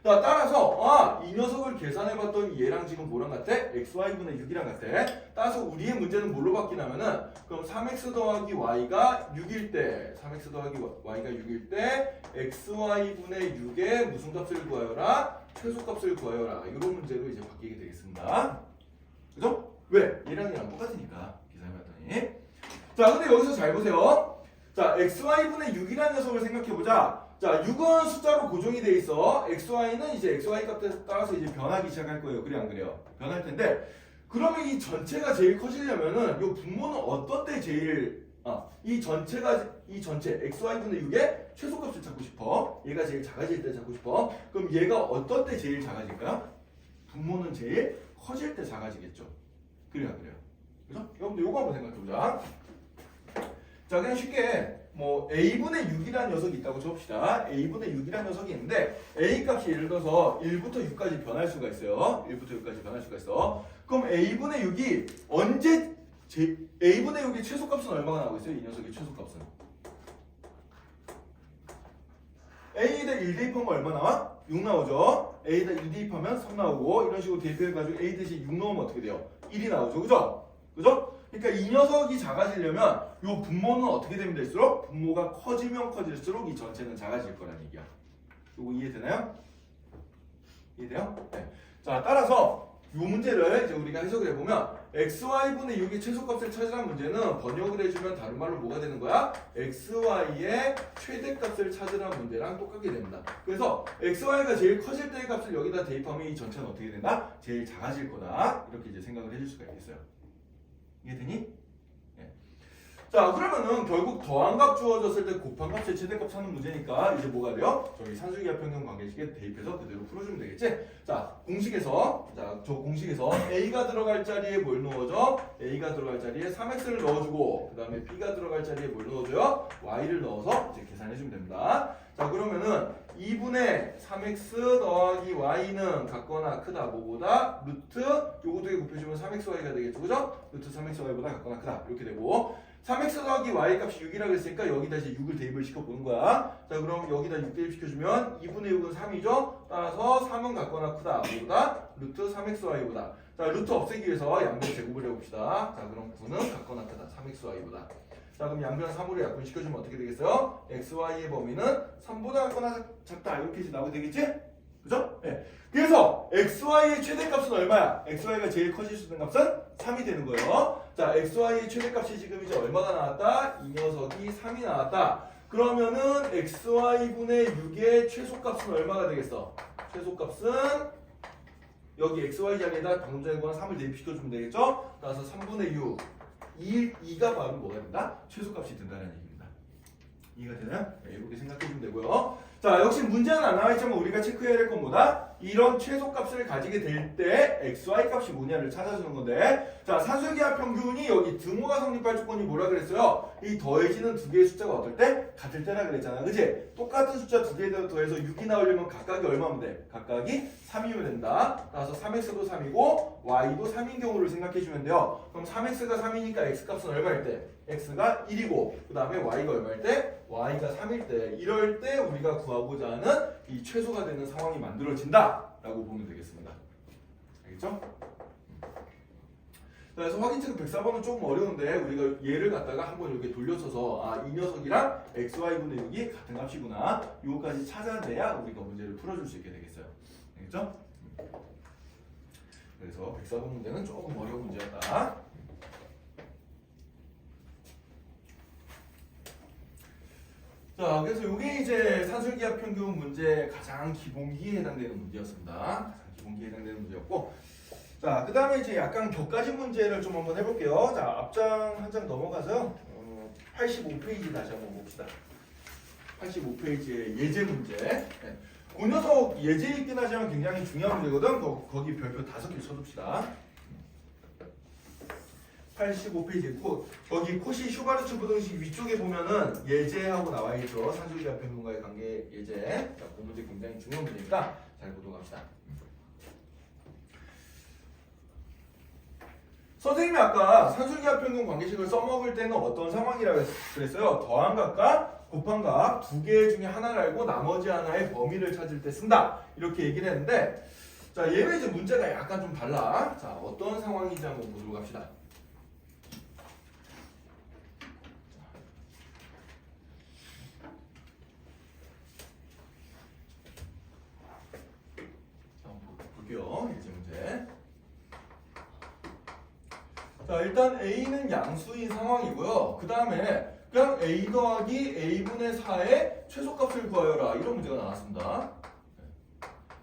자, 따라서 이 녀석을 계산해봤더니 얘랑 지금 뭐랑 같아? xy분의 6이랑 같아. 따라서 우리의 문제는 뭘로 바뀌냐면은 그럼 3x 더하기 y가 6일 때 3x 더하기 y가 6일 때 xy분의 6의 무슨 값을 구하여라? 최소값을 구하여라. 이런 문제로 이제 바뀌게 되겠습니다. 그죠? 왜? 얘랑 똑같으니까 계산해봤더니. 자, 근데 여기서 잘 보세요. 자, xy분의 6이라는 녀석을 생각해보자. 자, 6은 숫자로 고정이 돼 있어. xy는 이제 xy 값에 따라서 이제 변하기 시작할 거예요. 그래 안 그래요? 변할 텐데 그러면 이 전체가 제일 커지려면은 이 분모는 어떤 때 제일 이 전체 xy분의 6의 최소값을 찾고 싶어. 얘가 제일 작아질 때 찾고 싶어. 그럼 얘가 어떤 때 제일 작아질까요? 분모는 제일 커질 때 작아지겠죠. 그래 안 그래요? 그래서 여러분들 요거 한번 생각해보자. 자, 그냥 쉽게 뭐 a분의 6이라는 녀석이 있다고 쳐봅시다. a분의 6이라는 녀석이 있는데 a 값이 예를 들어서 1부터 6까지 변할 수가 있어요. 1부터 6까지 변할 수가 있어. 그럼 a분의 6이 언제 a분의 6의 최소값은 얼마가 나오고 있어요? 이 녀석의 최소값은 a에다 1 대입하면 얼마 나와? 6 나오죠. a에다 2 대입하면 3 나오고 이런 식으로 대입해가지고 a 대신 6 넣으면 어떻게 돼요? 1이 나오죠. 그죠? 그죠? 그러니까 이 녀석이 작아지려면 이 분모는 어떻게 되면 될수록 분모가 커지면 커질수록 이 전체는 작아질 거란 얘기야. 이거 이해되나요? 이해돼요? 네. 자, 따라서 이 문제를 이제 우리가 해석을 해보면 xy분의 6의 최소값을 찾으라는 문제는 번역을 해주면 다른 말로 뭐가 되는 거야? xy의 최대값을 찾으라는 문제랑 똑같게 됩니다. 그래서 xy가 제일 커질 때의 값을 여기다 대입하면 이 전체는 어떻게 된다? 제일 작아질 거다. 이렇게 이제 생각을 해줄 수가 있겠어요. 이해되니? 네. 자, 그러면은 결국 더한 값 주어졌을 때 곱한 값의 최대값 찾는 문제니까 이제 뭐가 돼요? 저기 산술기하 평균 관계식에 대입해서 그대로 풀어주면 되겠지? 자, 공식에서 저 공식에서 a가 들어갈 자리에 뭘 넣어줘? a가 들어갈 자리에 3x를 넣어주고 그 다음에 b가 들어갈 자리에 뭘 넣어줘요? y를 넣어서 이제 계산해주면 됩니다. 자, 그러면은 2분의 3x 더하기 y는 같거나 크다. 뭐보다? 루트 요거 두 개 곱해주면 3xy가 되겠죠. 그죠? 루트 3xy보다 같거나 크다. 이렇게 되고 3x 더하기 y 값이 6이라고 했으니까 여기다 이제 6을 대입을 시켜보는 거야. 자, 그럼 여기다 6 대입시켜주면 2분의 6은 3이죠. 따라서 3은 같거나 크다. 뭐보다? 루트 3xy보다. 자, 루트 없애기 위해서 양변 제곱을 해봅시다. 자, 그럼 9는 같거나 크다. 3xy보다. 자, 그럼 양변 3으로 약분시켜주면 어떻게 되겠어요? xy의 범위는 3보다 같거나 작다. 이렇게 이제 나오게 되겠지? 그죠? 네. 그래서 xy의 최대값은 얼마야? xy가 제일 커질 수 있는 값은 3이 되는 거예요. 자, xy의 최대값이 지금 이제 얼마가 나왔다? 이 녀석이 3이 나왔다. 그러면은 xy분의 6의 최소값은 얼마가 되겠어? 최소값은 여기 xy 자리에다 방금 전에 구한 3을 대입시켜주면 되겠죠? 따라서 3분의 6 2가 바로 뭐가 된다? 최소값이 된다는 얘기입니다. 이해가 되나요? 네, 이렇게 생각해주면 되고요. 자, 역시 문제는 안 나와있지만 우리가 체크해야 될 건 뭐다? 이런 최소값을 가지게 될 때 xy 값이 뭐냐를 찾아주는 건데, 자, 산술기하 평균이 여기 등호가 성립할 조건이 뭐라 그랬어요? 이 더해지는 두 개의 숫자가 어떨 때? 같을 때라 그랬잖아. 그치? 똑같은 숫자 두 개 더해서 6이 나오려면 각각이 얼마면 돼? 각각이 3이면 된다. 따라서 3x도 3이고 y도 3인 경우를 생각해주면 돼요. 그럼 3x가 3이니까 x값은 얼마일 때? x가 1이고 그 다음에 y가 얼마일 때? y가 3일 때. 이럴 때 우리가 구하고자 하는 이 최소가 되는 상황이 만들어진다 라고 보면 되겠습니다. 알겠죠? 그래서 확인체크 104번은 조금 어려운데 우리가 얘를 갖다가 한번 이렇게 돌려서서 아, 이 녀석이랑 xy분의 6이 같은 값이구나 이거까지 찾아내야 우리가 문제를 풀어줄 수 있게 되겠어요. 알겠죠? 그래서 104번 문제는 조금 어려운 문제였다. 자, 그래서 이게 이제 산술기하 평균 문제 가장 기본기에 해당되는 문제였습니다. 가장 기본기에 해당되는 문제였고, 자, 그 다음에 이제 약간 격가지 문제를 좀 한번 해볼게요. 자, 앞장 한 장 넘어가서 85페이지 다시 한번 봅시다. 85페이지의 예제 문제. 네. 그 녀석 예제 있긴 하지만 굉장히 중요한 문제거든. 거기 별표 5개 쳐줍시다. 85페이지 거기 코시 슈바르츠 부등식 위쪽에 보면은 예제하고 나와 있죠. 산술기하 평균과의 관계 예제. 자, 그 문제 굉장히 중요한 문제니까 잘 보도록 합시다. 선생님이 아까 산술기하 평균 관계식을 써먹을 때는 어떤 상황이라고 그랬어요? 더한 값과 곱한 값 두 개 중에 하나를 알고 나머지 하나의 범위를 찾을 때 쓴다. 이렇게 얘기를 했는데, 자, 얘는 이제 문제가 약간 좀 달라. 자, 어떤 상황인지 한번 보도록 합시다. 볼게요. 이제 문제. 자, 일단 A는 양수인 상황이고요. 그 다음에 그냥 A 더하기 A분의 4의 최소값을 구하여라. 이런 문제가 나왔습니다.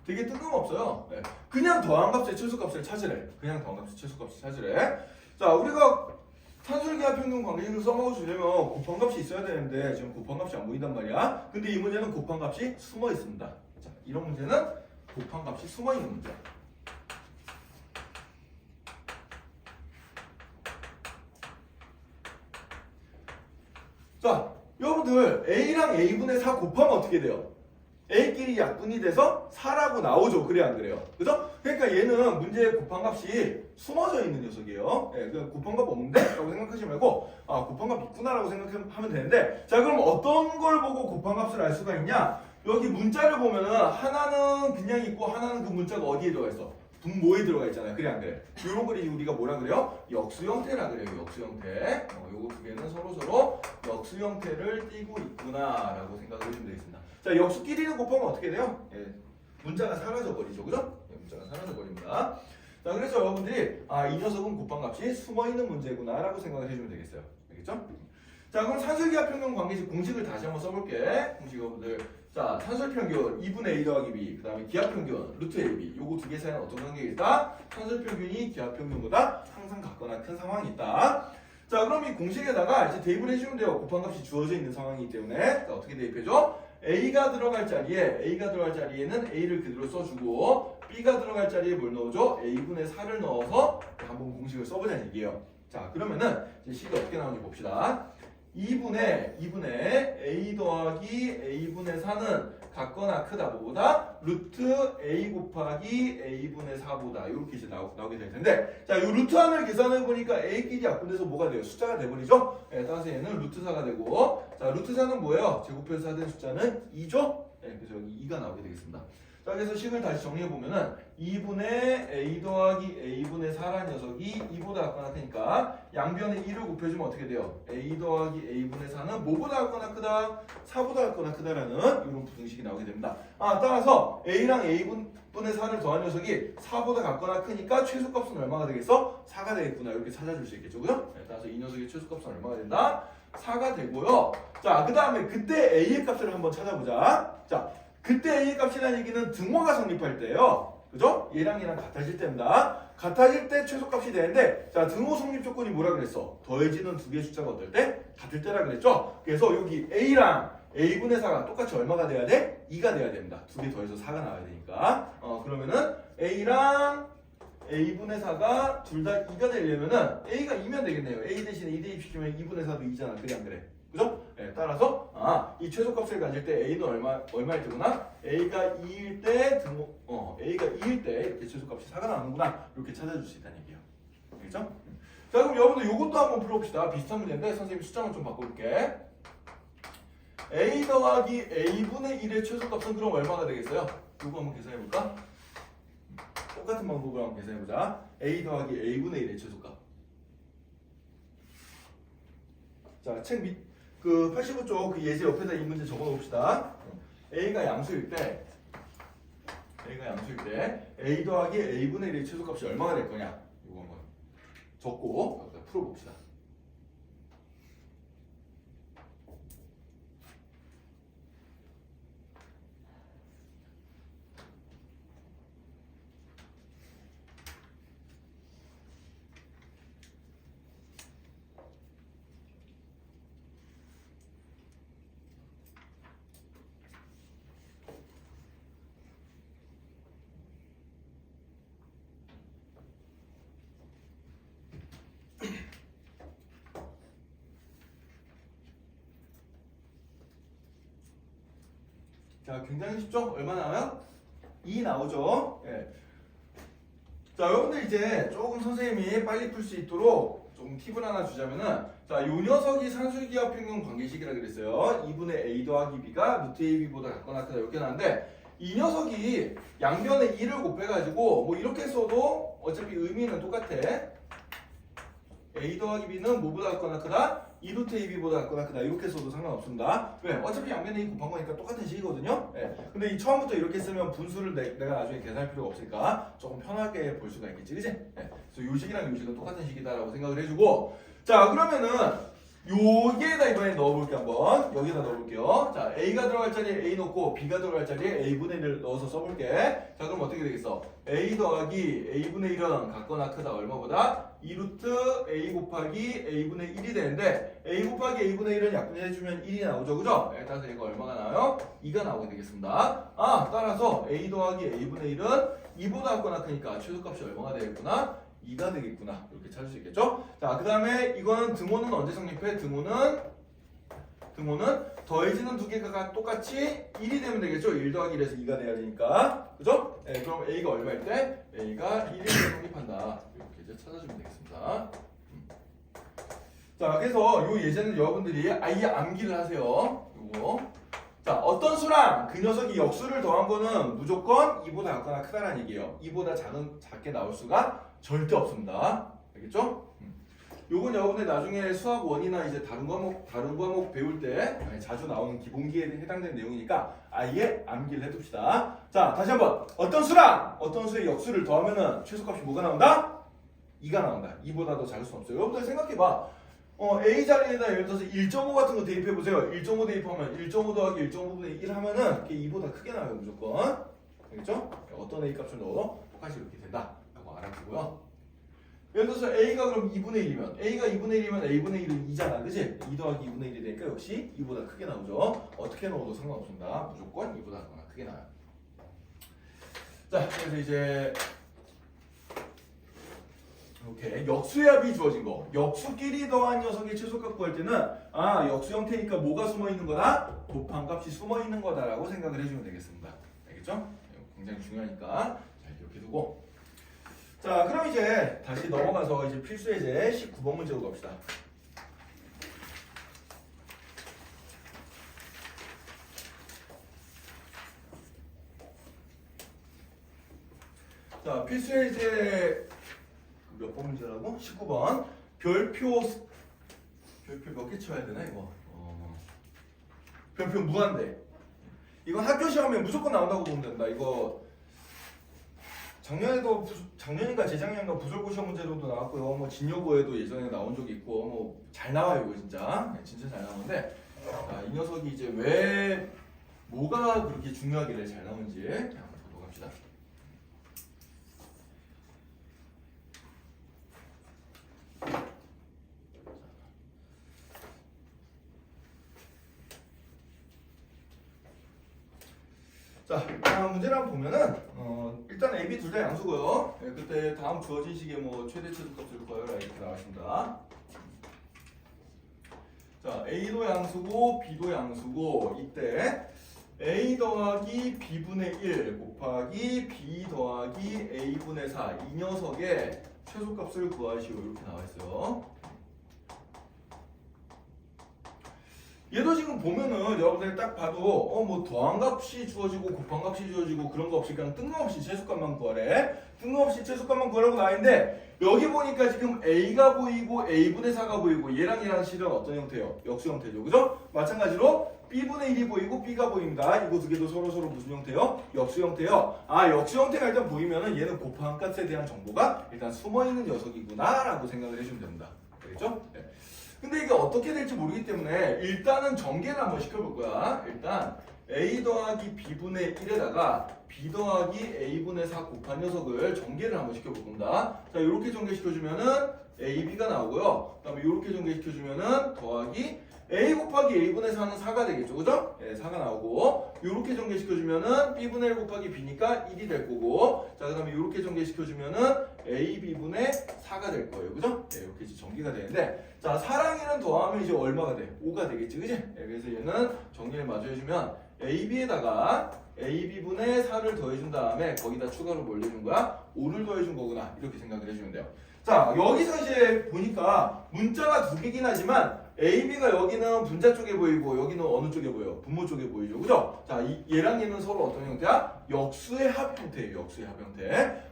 되게 뜬금없어요. 그냥 더한 값의 최소값을 찾으래. 그냥 더한 값의 최소값을 찾으래. 자, 우리가 산술기하 평균 관계식을 써먹어주려면 곱한 값이 있어야 되는데 지금 곱한 값이 안 보인단 말이야. 근데 이 문제는 곱한 값이 숨어 있습니다. 자, 이런 문제는 곱한 값이 숨어 있는 문제. 자, 여러분들 A랑 A분의 4 곱하면 어떻게 돼요? A끼리 약분이 돼서 4라고 나오죠. 그래 안 그래요? 그죠? 그러니까 얘는 문제의 곱한 값이 숨어져 있는 녀석이에요. 예, 그냥 곱한 값 없는데? 라고 생각하지 말고 아, 곱한 값 있구나 라고 생각하면 되는데, 자, 그럼 어떤 걸 보고 곱한 값을 알 수가 있냐? 여기 문자를 보면은 하나는 그냥 있고 하나는 그 문자가 어디에 들어가 있어? 분모에 들어가 있잖아요. 그래 안 그래? 요런 글이 우리가 뭐라 그래요? 역수 형태라 그래요. 역수 형태. 요거 두 개는 서로 역수 형태를 띠고 있구나라고 생각을 해주면 되겠습니다. 자, 역수끼리는 곱하면 어떻게 돼요? 예, 문자가 사라져 버리죠. 그죠? 예, 문자가 사라져 버립니다. 자, 그래서 여러분들이 아, 이 녀석은 곱한 값이 숨어 있는 문제구나라고 생각을 해주면 되겠어요. 알겠죠? 자, 그럼 산술기하 평균 관계식 공식을 다시 한번 써볼게. 공식 여러분들. 자, 산술평균 2분의 A 더하기 B, 그 다음에 기하평균 루트 AB. 요거 두 개 사이는 어떤 관계가 있다? 산술평균이 기하평균보다 항상 같거나 큰 상황이 있다. 자, 그럼 이 공식에다가 이제 대입을 해주면 돼요. 곱한 값이 주어져 있는 상황이기 때문에. 자, 어떻게 대입해줘? A가 들어갈 자리에는 A를 그대로 써주고, B가 들어갈 자리에 뭘 넣어줘? A분의 4를 넣어서 한번 공식을 써보자는 얘기예요. 자, 그러면은 이제 식이 어떻게 나오는지 봅시다. 2분의 A 더하기 A분의 4는 같거나 크다 뭐보다 루트 A 곱하기 A분의 4보다 이렇게 이제 나오게 될 텐데, 자, 이 루트 1을 계산해 보니까 A끼리 약분돼서 뭐가 돼요? 숫자가 돼버리죠? 네, 따라서 얘는 루트 4가 되고, 자, 루트 4는 뭐예요? 제곱해서 4된 숫자는 2죠? 네, 그래서 여기 2가 나오게 되겠습니다. 자, 그래서 식을 다시 정리해보면은 2분의 a 더하기 a분의 4라는 녀석이 2보다 같거나 크니까 양변에 2를 곱해주면 어떻게 돼요? a 더하기 a분의 4는 뭐보다 같거나 크다? 4보다 같거나 크다라는 이런 부등식이 나오게 됩니다. 따라서 a랑 a분의 4를 더한 녀석이 4보다 같거나 크니까 최소값은 얼마가 되겠어? 4가 되겠구나. 이렇게 찾아줄 수 있겠죠. 그죠? 네, 따라서 이 녀석의 최소값은 얼마가 된다? 4가 되고요. 자, 그 다음에 그때 a의 값을 한번 찾아보자. 자, 그때 a의 값이라는 얘기는 등호가 성립할 때예요. 그죠? 얘랑 얘랑 같아질 때입니다. 같아질 때 최소값이 되는데, 자, 등호 성립 조건이 뭐라 그랬어? 더해지는 두 개의 숫자가 어떨 때? 같을 때라 그랬죠? 그래서 여기 a랑 a분의 4가 똑같이 얼마가 돼야 돼? 2가 돼야 됩니다. 두 개 더해서 4가 나와야 되니까. 그러면은 a랑 a분의 4가 둘 다 2가 되려면은 a가 2면 되겠네요. a 대신에 2 대입시키면 2분의 4도 2잖아. 그래 안 그래? 그죠? 네, 따라서 이 최소값을 가질 때 a는 얼마일 때구나? a가 2일 때 a가 2일 때 이렇게 최소값이 4가 나오는구나. 이렇게 찾아줄 수 있다는 얘기예요. 알겠죠? 자, 그럼 여러분들 이것도 한번 풀어봅시다. 비슷한 문제인데 선생님이 숫자만 좀 바꿔볼게. a 더하기 a분의 1의 최소값은 그럼 얼마가 되겠어요? 이거 한번 계산해볼까? 똑같은 방법으로 한번 계산해보자. a 더하기 a분의 1의 최소값. 자, 책 밑, 85쪽 그 예제 옆에다 이 문제 적어놓읍시다. a가 양수일 때 a 더하기 a분의 1의 최소값이 얼마가 될 거냐? 이거 한번 적고 여기다 풀어봅시다. 자, 굉장히 쉽죠? 얼마 나와요? 2 나오죠? 예. 자, 여러분들 이제 조금 선생님이 빨리 풀 수 있도록 조금 팁을 하나 주자면은, 자, 요 녀석이 산술기하 평균 관계식이라 그랬어요. 2분의 a 더하기 b가 루트 ab보다 같거나 크다 이렇게 나왔는데, 이 녀석이 양변에 2를 곱해가지고 뭐 이렇게 써도 어차피 의미는 똑같아. a 더하기 b는 뭐보다 같거나 크다? 2루트 ab보다 같거나 크다. 이렇게 써도 상관없습니다. 왜? 어차피 양변에 2 곱한 거니까 똑같은 식이거든요. 네. 근데 이 처음부터 이렇게 쓰면 분수를 내가 나중에 계산할 필요가 없으니까 조금 편하게 볼 수가 있겠지, 그치? 네. 그래서 요 식이랑 요 식은 똑같은 식이다라고 생각을 해주고, 자, 그러면은 여기에다 이번에 넣어볼게 한번. 여기다 넣어볼게요. 자, a가 들어갈 자리에 a 넣고 b가 들어갈 자리에 a분의 1을 넣어서 써볼게. 자, 그럼 어떻게 되겠어? a 더하기 a분의 1은 같거나 크다 얼마보다? 2루트 a 곱하기 a분의 1이 되는데 a 곱하기 a분의 1은 약분해주면 1이 나오죠, 그죠? 네, 따라서 이거 얼마가 나와요? 2가 나오게 되겠습니다. 따라서 a 더하기 a분의 1은 2보다 같거나 크니까 최소값이 얼마가 되겠구나? 2가 되겠구나. 이렇게 찾을 수 있겠죠? 자, 그 다음에 이거는 등호는 언제 성립해? 등호는 더해지는 두 개가 똑같이 1이 되면 되겠죠? 1 더하기 1에서 2가 돼야 되니까. 그죠? 네, 그럼 a가 얼마일 때? a가 1을 성립한다. 이렇게 이제 찾아주면 되겠습니다. 자, 그래서 이 예제는 여러분들이 아예 암기를 하세요. 요거. 자, 어떤 수랑 그 녀석이 역수를 더한 거는 무조건 2보다 같거나 크다는 얘기예요. 2보다 작게 나올 수가 절대 없습니다. 알겠죠? 요건 여러분들 나중에 수학 원이나 이제 다른 과목 배울 때 자주 나오는 기본기에 해당되는 내용이니까 아예 암기를 해둡시다. 자, 다시 한번 어떤 수의 역수를 더하면은 최소값이 뭐가 나온다? 2가 나온다. 2보다 더 작을 수 없어요. 여러분들 생각해봐. A 자리에다 예를 들어서 1.5 같은 거 대입해보세요. 1.5 대입하면 1.5 더하기 1.5분의 1 하면은 그게 2보다 크게 나와요, 무조건. 알겠죠? 어떤 A 값을 넣어도 똑같이 이렇게 된다. 라고 알아두고요. 예를 들어서 A가 그럼 2분의 1이면 A가 2분의 1이면 A분의 1은 2잖아. 그치? 2 더하기 2분의 1이 되니까 역시 2보다 크게 나오죠. 어떻게 넣어도 상관없습니다. 무조건 2보다 크게 나와요. 자, 그래서 이제 이렇게 역수의 합이 주어진 거. 역수끼리 더한 녀석의 최소값 구할 때는 역수 형태니까 뭐가 숨어 있는 거다? 곱한값이 숨어 있는 거다라고 생각을 해주면 되겠습니다. 알겠죠? 굉장히 중요하니까 자, 이렇게 두고. 자, 그럼 이제 다시 넘어가서 이제 필수 예제 19번 문제로 갑시다. 자, 필수의 이제 몇 번 문제라고? 19번. 별표 몇 개 쳐야 되나 이거? 별표 무한대. 이건 학교 시험에 무조건 나온다고 보면 된다. 이거 작년인가 재작년인가 부설고 시험 문제로도 나왔고요. 뭐 진여고에도 예전에 나온 적이 있고 뭐 잘 나와요 이거 진짜. 네, 진짜 잘 나오는데 이 녀석이 이제 왜 뭐가 그렇게 중요하길래 잘 나오는지 한번 보도록 합시다. 자, 문제를 한번 보면은 일단 A, B 둘 다 양수고요. 네, 그때 다음 주어진 식에 뭐 최대 최소값을 구하여라 이렇게 나왔습니다. 자, A도 양수고 B도 양수고 이때 A 더하기 B분의 1 곱하기 B 더하기 A분의 4 이 녀석의 최소값을 구하시오 이렇게 나와있어요. 얘도 지금 보면은 여러분들 딱 봐도 뭐 더한 값이 주어지고 곱한 값이 주어지고 그런 거 없이 그냥 뜬금없이 최소값만 구하래. 뜬금없이 최소값만 구하라고 나와있는데 여기 보니까 지금 A가 보이고 A분의 4가 보이고 얘랑 실은 어떤 형태예요? 역수 형태죠. 그죠? 마찬가지로 B분의 1이 보이고 B가 보입니다. 이거 두 개도 서로 무슨 형태예요? 역수 형태예요. 역수 형태가 일단 보이면은 얘는 곱한 값에 대한 정보가 일단 숨어있는 녀석이구나 라고 생각을 해주면 됩니다. 알겠죠? 네. 근데 이게 어떻게 될지 모르기 때문에 일단은 전개를 한번 시켜볼 거야. 일단 A 더하기 B분의 1에다가 B 더하기 A분의 4 곱한 녀석을 전개를 한번 시켜볼 겁니다. 자, 이렇게 전개시켜주면은 AB가 나오고요. 그 다음에 이렇게 전개시켜주면은 더하기 A 곱하기 A분의 4는 4가 되겠죠. 그죠? 네, 4가 나오고 이렇게 전개시켜주면은 B분의 1 곱하기 B니까 1이 될 거고 자, 그 다음에 이렇게 전개시켜주면은 AB분의 4가 될 거예요. 그죠? 네, 이렇게 이제 전개가 되는데 자, 4랑 1은 더하면 이제 얼마가 돼? 5가 되겠지. 그지? 네, 그래서 얘는 정리를 마저 해주면 AB에다가 AB분의 4를 더해준 다음에 거기다 추가로 뭘 내준 거야? 5를 더해준 거구나. 이렇게 생각을 해주면 돼요. 자, 여기서 이제 보니까 문자가 두 개긴 하지만 AB가 여기는 분자 쪽에 보이고 여기는 어느 쪽에 보여? 분모 쪽에 보이죠. 그죠? 자, 얘랑 얘는 서로 어떤 형태야? 역수의 합 형태예요. 역수의 합 형태.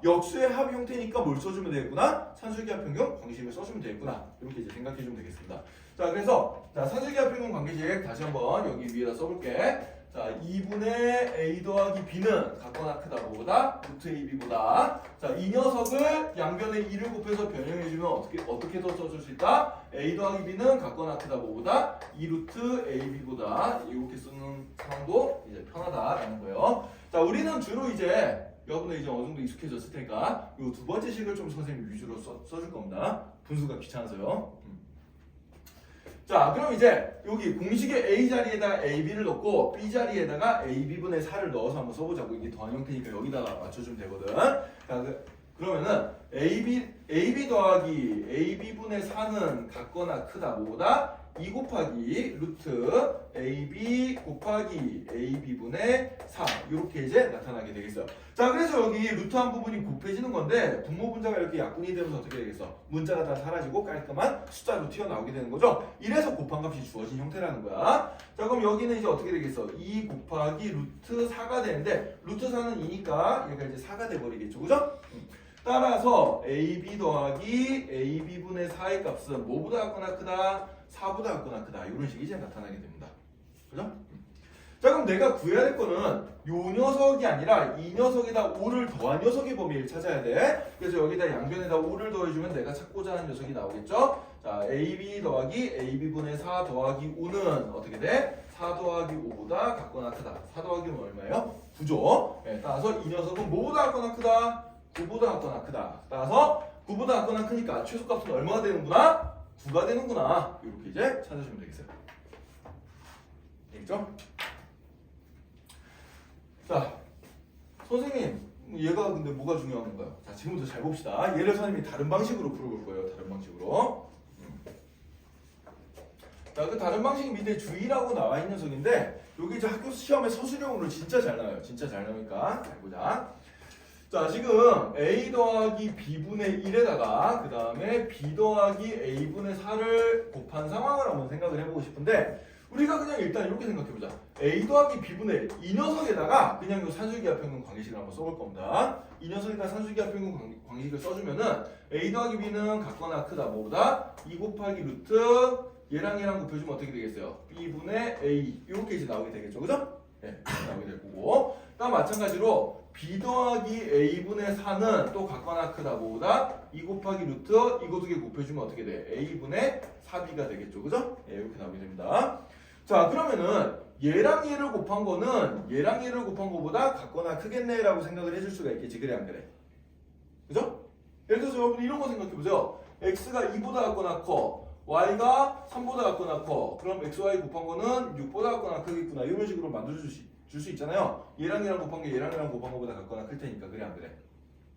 역수의 합 형태니까 뭘 써주면 되겠구나? 산술기하 평균 관계식을 써주면 되겠구나. 이렇게 이제 생각해주면 되겠습니다. 자, 그래서 상수기하 평균 관계식 다시 한번 여기 위에다 써볼게. 자, 2분의 A 더하기 B는 같거나 크다 뭐보다? 루트 AB보다. 자, 이 녀석을 양변에 2를 곱해서 변형해주면 어떻게 더 써줄 수 있다? A 더하기 B는 같거나 크다 뭐보다? 2루트 AB보다. 이렇게 쓰는 상황도 이제 편하다라는 거예요. 자, 우리는 주로 이제 여러분들 이제 어느 정도 익숙해졌을 테니까 이 두 번째 식을 좀 선생님 위주로 써줄 겁니다. 분수가 귀찮아서요. 자, 그럼 이제 여기 공식의 A 자리에다가 AB를 넣고 B 자리에다가 AB분의 4를 넣어서 한번 써보자고. 이게 더한 형태니까 여기다가 맞춰주면 되거든. 자, 그러면은 AB 더하기 AB분의 4는 같거나 크다 뭐보다? 2 곱하기 루트 AB 곱하기 AB분의 4 이렇게 이제 나타나게 되겠어요. 자, 그래서 여기 루트 한 부분이 곱해지는 건데 분모 분자가 이렇게 약분이 되면서 어떻게 되겠어? 문자가 다 사라지고 깔끔한 숫자로 튀어나오게 되는 거죠. 이래서 곱한 값이 주어진 형태라는 거야. 자, 그럼 여기는 이제 어떻게 되겠어? 2 곱하기 루트 4가 되는데 루트 4는 2니까 얘가 이제 4가 돼버리겠죠. 그죠? 따라서 AB 더하기 AB분의 4의 값은 뭐보다 같거나 크다? 4보다 같거나 크다. 이런 식이 이제 나타나게 됩니다. 그죠? 자, 그럼 내가 구해야 될 거는 요 녀석이 아니라 이 녀석에다 5를 더한 녀석의 범위를 찾아야 돼. 그래서 여기다 양변에다 5를 더해주면 내가 찾고자 하는 녀석이 나오겠죠? 자, AB 더하기 AB분의 4 더하기 5는 어떻게 돼? 4 더하기 5보다 같거나 크다. 4 더하기 5는 얼마예요? 9죠? 네, 따라서 이 녀석은 뭐보다 같거나 크다? 9보다 같거나 크다. 따라서 9보다 같거나 크니까 최소값은 얼마가 되는구나? 9가 되는구나. 이렇게 이제 찾아주면 되겠어요. 되겠죠? 자, 선생님, 얘가 근데 뭐가 중요한 건가요? 자, 지금부터 잘 봅시다. 얘를 선생님이 다른 방식으로 풀어볼 거예요. 다른 방식으로. 자, 그 다른 방식이 밑에 주의라고 나와 있는 녀석인데 여기 이제 학교 시험에 서술형으로 진짜 잘 나와요. 진짜 잘 나오니까 잘 보자. 자, 지금 A 더하기 B분의 1에다가 그 다음에 B 더하기 A분의 4를 곱한 상황을 한번 생각을 해보고 싶은데 우리가 그냥 일단 이렇게 생각해보자. A 더하기 B분의 1. 이 녀석에다가 그냥 이 산술기하평균 관계식을 한번 써볼 겁니다. 이 녀석에다 산술기하평균 관계식을 써주면은 A 더하기 B는 같거나 크다. 뭐보다? 2 곱하기 루트 얘랑 곱해주면 어떻게 되겠어요? B분의 A 이렇게 이제 나오게 되겠죠. 그죠? 네, 나오게 될 거고. 그다음 마찬가지로 B 더하기 A분의 4는 또 같거나 크다. 뭐보다? 2 곱하기 루트 이거 두 개 곱해주면 어떻게 돼? A분의 4B가 되겠죠. 그죠? 네, 이렇게 나오게 됩니다. 자, 그러면은 얘랑 얘를 곱한 거는 얘랑 얘를 곱한 거보다 같거나 크겠네 라고 생각을 해줄 수가 있겠지. 그래 안 그래? 그죠? 예를 들어서 여러분 이런 거 생각해보세요. x가 2보다 같거나 커, y가 3보다 같거나 커. 그럼 x, y 곱한 거는 6보다 같거나 크겠구나. 이런 식으로 만들어줄 수 있잖아요. 얘랑 얘랑 곱한 게 얘랑 얘랑 곱한 거보다 같거나 클 테니까. 그래 안 그래?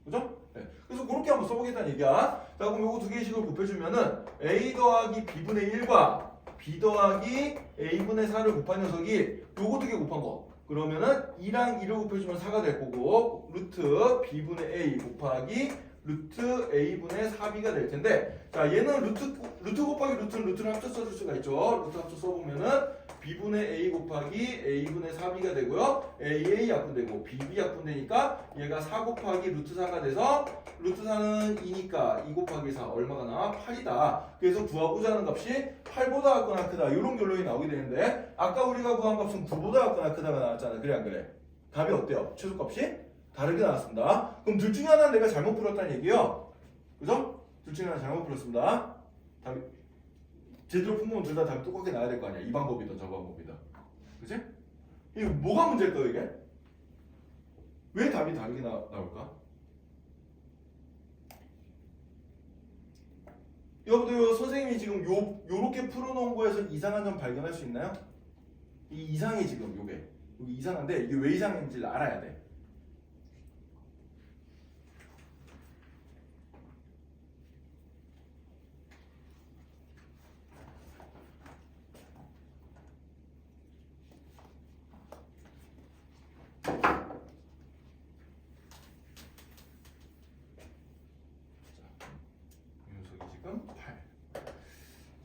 그죠? 네. 그래서 그렇게 한번 써보겠다는 얘기야. 자, 그럼 요거 두 개의 식을 곱해주면은 a 더하기 b분의 1과 b 더하기 a분의 4를 곱한 녀석이 요거 두 개 곱한 거. 그러면은 2랑 2를 곱해주면 4가 될 거고 루트 b분의 a 곱하기 루트 a분의 4b가 될 텐데, 자 얘는 루트 곱하기 루트는 루트를 합쳐 써줄 수가 있죠. 루트 합쳐 써보면은 b분의 a 곱하기 a분의 4b가 되고요. a 약분되고 bb 약분되니까 얘가 4 곱하기 루트 4가 돼서 루트 4는 2니까 2 곱하기 4 얼마가 나와? 8이다. 그래서 구하고자 하는 값이 8보다 같거나 크다. 이런 결론이 나오게 되는데, 아까 우리가 구한 값은 9보다 같거나 크다가 나왔잖아. 그래 안 그래? 답이 어때요? 최소값이? 다르게 나왔습니다. 그럼 둘 중에 하나는 내가 잘못 풀었다는 얘기예요. 그죠? 둘 중에 하나 잘못 풀었습니다. 답이 제대로 푼 거면 둘 다 답이 똑같게 나와야 될 거 아니야. 이 방법이든 저 방법이든. 그치? 이게 뭐가 문제일까요 이게? 왜 답이 다르게 나올까? 여러분들 선생님이 지금 요렇게 풀어놓은 거에서 이상한 점 발견할 수 있나요? 이 이상해 지금 요게. 여기 이상한데 이게 왜 이상한지를 알아야 돼.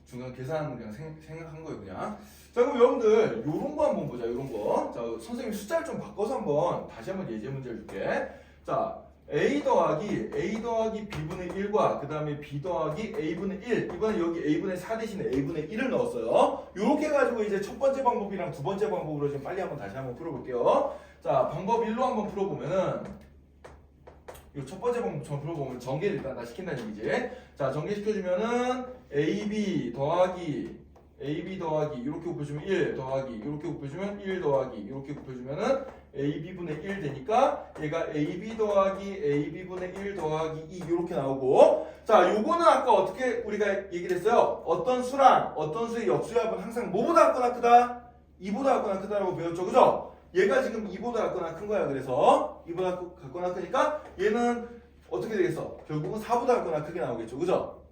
중간 계산 그냥 생각한 거예요 그냥. 자, 그럼 여러분들 요런 거 한번 보자. 요런 거. 자, 선생님 숫자를 좀 바꿔서 한번 다시 한번 예제 문제를 줄게. 자, a 더하기 b분의 1과 그 다음에 b 더하기 a분의 1. 이번에 여기 a분의 4 대신에 a분의 1을 넣었어요. 요렇게 해가지고 이제 첫 번째 방법이랑 두 번째 방법으로 좀 빨리 한번 다시 한번 풀어볼게요. 자, 방법 1로 한번 풀어보면은 이 첫 번째 방법처럼 풀어보면 전개를 일단 다 시킨다는 얘기지. 자, 전개시켜주면은 AB 더하기 이렇게 곱해주면 1 더하기 이렇게 곱해주면 1 더하기 이렇게 곱해주면은 AB분의 1 되니까 얘가 AB 더하기 AB분의 1 더하기 2 이렇게 나오고, 자, 요거는 아까 어떻게 우리가 얘기를 했어요? 어떤 수랑 어떤 수의 역수합은 항상 뭐보다 같거나 크다? 2보다 같거나 크다라고 배웠죠. 그죠? 얘가 지금 2보다 같거나 큰 거야. 그래서 2보다 같거나 크니까 얘는 어떻게 되겠어? 결국은 4보다 같거나 크게 나오겠죠. 그죠?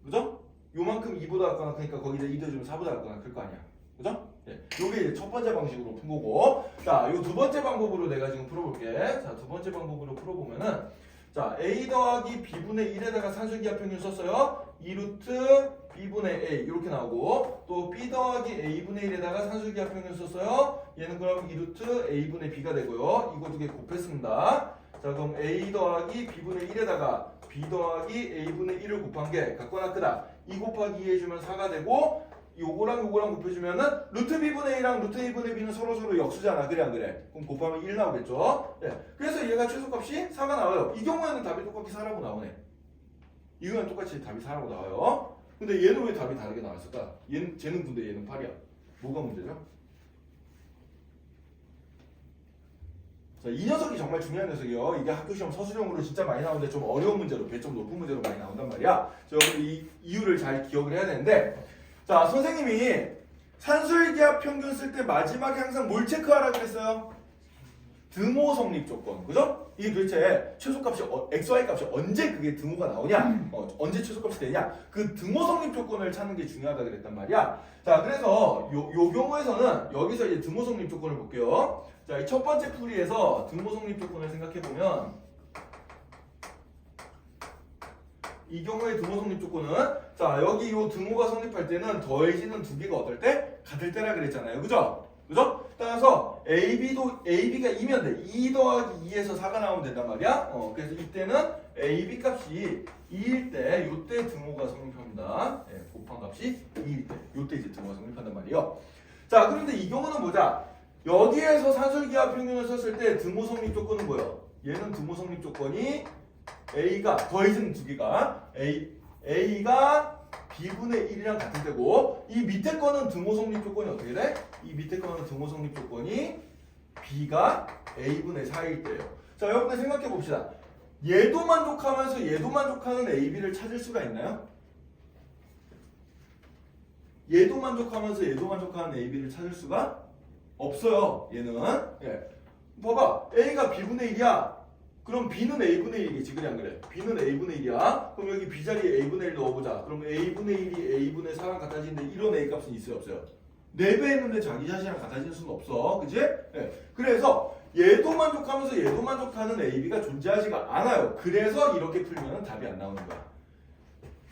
그죠? 요만큼 2보다 같거나 크니까 거기다 2 더해주면 4보다 같거나 클 거 아니야. 그죠? 네. 요게 이제 첫 번째 방식으로 푼 거고, 자, 요 두 번째 방법으로 내가 지금 풀어볼게. 자, 두 번째 방법으로 풀어보면은, 자, a 더하기 b분의 1에다가 산술기하 평균 썼어요. 2루트 b분의 a 이렇게 나오고, 또 b 더하기 a분의 1에다가 산술기하 평균 썼어요. 얘는 그럼 2루트 a분의 b가 되고요. 이거 두 개 곱했습니다. 자, 그럼 a 더하기 b분의 1에다가 b 더하기 a분의 1을 곱한 게 같거나 크다. 2 곱하기 2 해주면 4가 되고, 요거랑 곱해주면은 루트 b분의 1랑 루트 a분의 b는 서로 역수잖아. 그래 안 그래? 그럼 곱하면 1 나오겠죠. 네. 그래서 얘가 최소값이 4가 나와요. 이 경우에는 답이 똑같이 4라고 나오네. 이 경우에는 똑같이 답이 4라고 나와요. 근데 얘는 왜 답이 다르게 나왔을까? 쟤는 근데 얘는 8이야. 뭐가 문제죠? 자, 이 녀석이 정말 중요한 녀석이에요. 이게 학교 시험 서술형으로 진짜 많이 나오는데 좀 어려운 문제로, 배점 높은 문제로 많이 나온단 말이야. 여러분 이 이유를 잘 기억을 해야 되는데, 자, 선생님이 산술기하 평균 쓸 때 마지막에 항상 뭘 체크하라 그랬어요? 등호 성립 조건. 그죠? 이게 도대체 최소값이 XY 값이 언제 그게 등호가 나오냐? 언제 최소값이 되냐? 그 등호 성립 조건을 찾는 게 중요하다 그랬단 말이야. 자, 그래서 요 경우에서는 여기서 이제 등호 성립 조건을 볼게요. 자, 이 첫 번째 풀이에서 등호 성립 조건을 생각해 보면, 이 경우의 등호 성립 조건은, 자, 여기 요 등호가 성립할 때는 더해지는 두 개가 어떨 때? 같을 때라 그랬잖아요. 그죠? 그죠? 따라서 AB가 2면 돼. 2 더하기 2에서 4가 나오면 된단 말이야. 그래서 이때는 AB 값이 2일 때, 요때 등호가 성립합니다. 예, 곱한 값이 2일 때, 요때 이제 등호가 성립한단 말이에요. 자, 그런데 이 경우는 뭐자? 여기에서 산술기하 평균을 썼을 때 등호 성립 조건은 뭐예요? 얘는 등호 성립 조건이 A가 더해진 두 개가 A가 B분의 1이랑 같은 때고 이 밑에 거는 등호 성립 조건이 어떻게 돼? 이 밑에 거는 등호 성립 조건이 B가 A분의 4일 때예요. 자, 여러분들 생각해 봅시다. 얘도 만족하면서 얘도 만족하는 AB를 찾을 수가 있나요? 얘도 만족하면서 얘도 만족하는 AB를 찾을 수가 없어요. 얘는. 예. 봐봐. A가 B분의 1이야. 그럼 B는 A분의 1이겠지. 그래 안 그래? B는 A분의 1이야. 그럼 여기 B 자리에 A분의 1 넣어보자. 그럼 A분의 1이 A분의 4랑 같아지는데 이런 A값은 있어요? 없어요? 4배 했는데 자기 자신이랑 같아질 수는 없어. 그치? 네. 그래서 얘도 만족하면서 얘도 만족하는 AB가 존재하지가 않아요. 그래서 이렇게 풀면 답이 안 나오는 거야.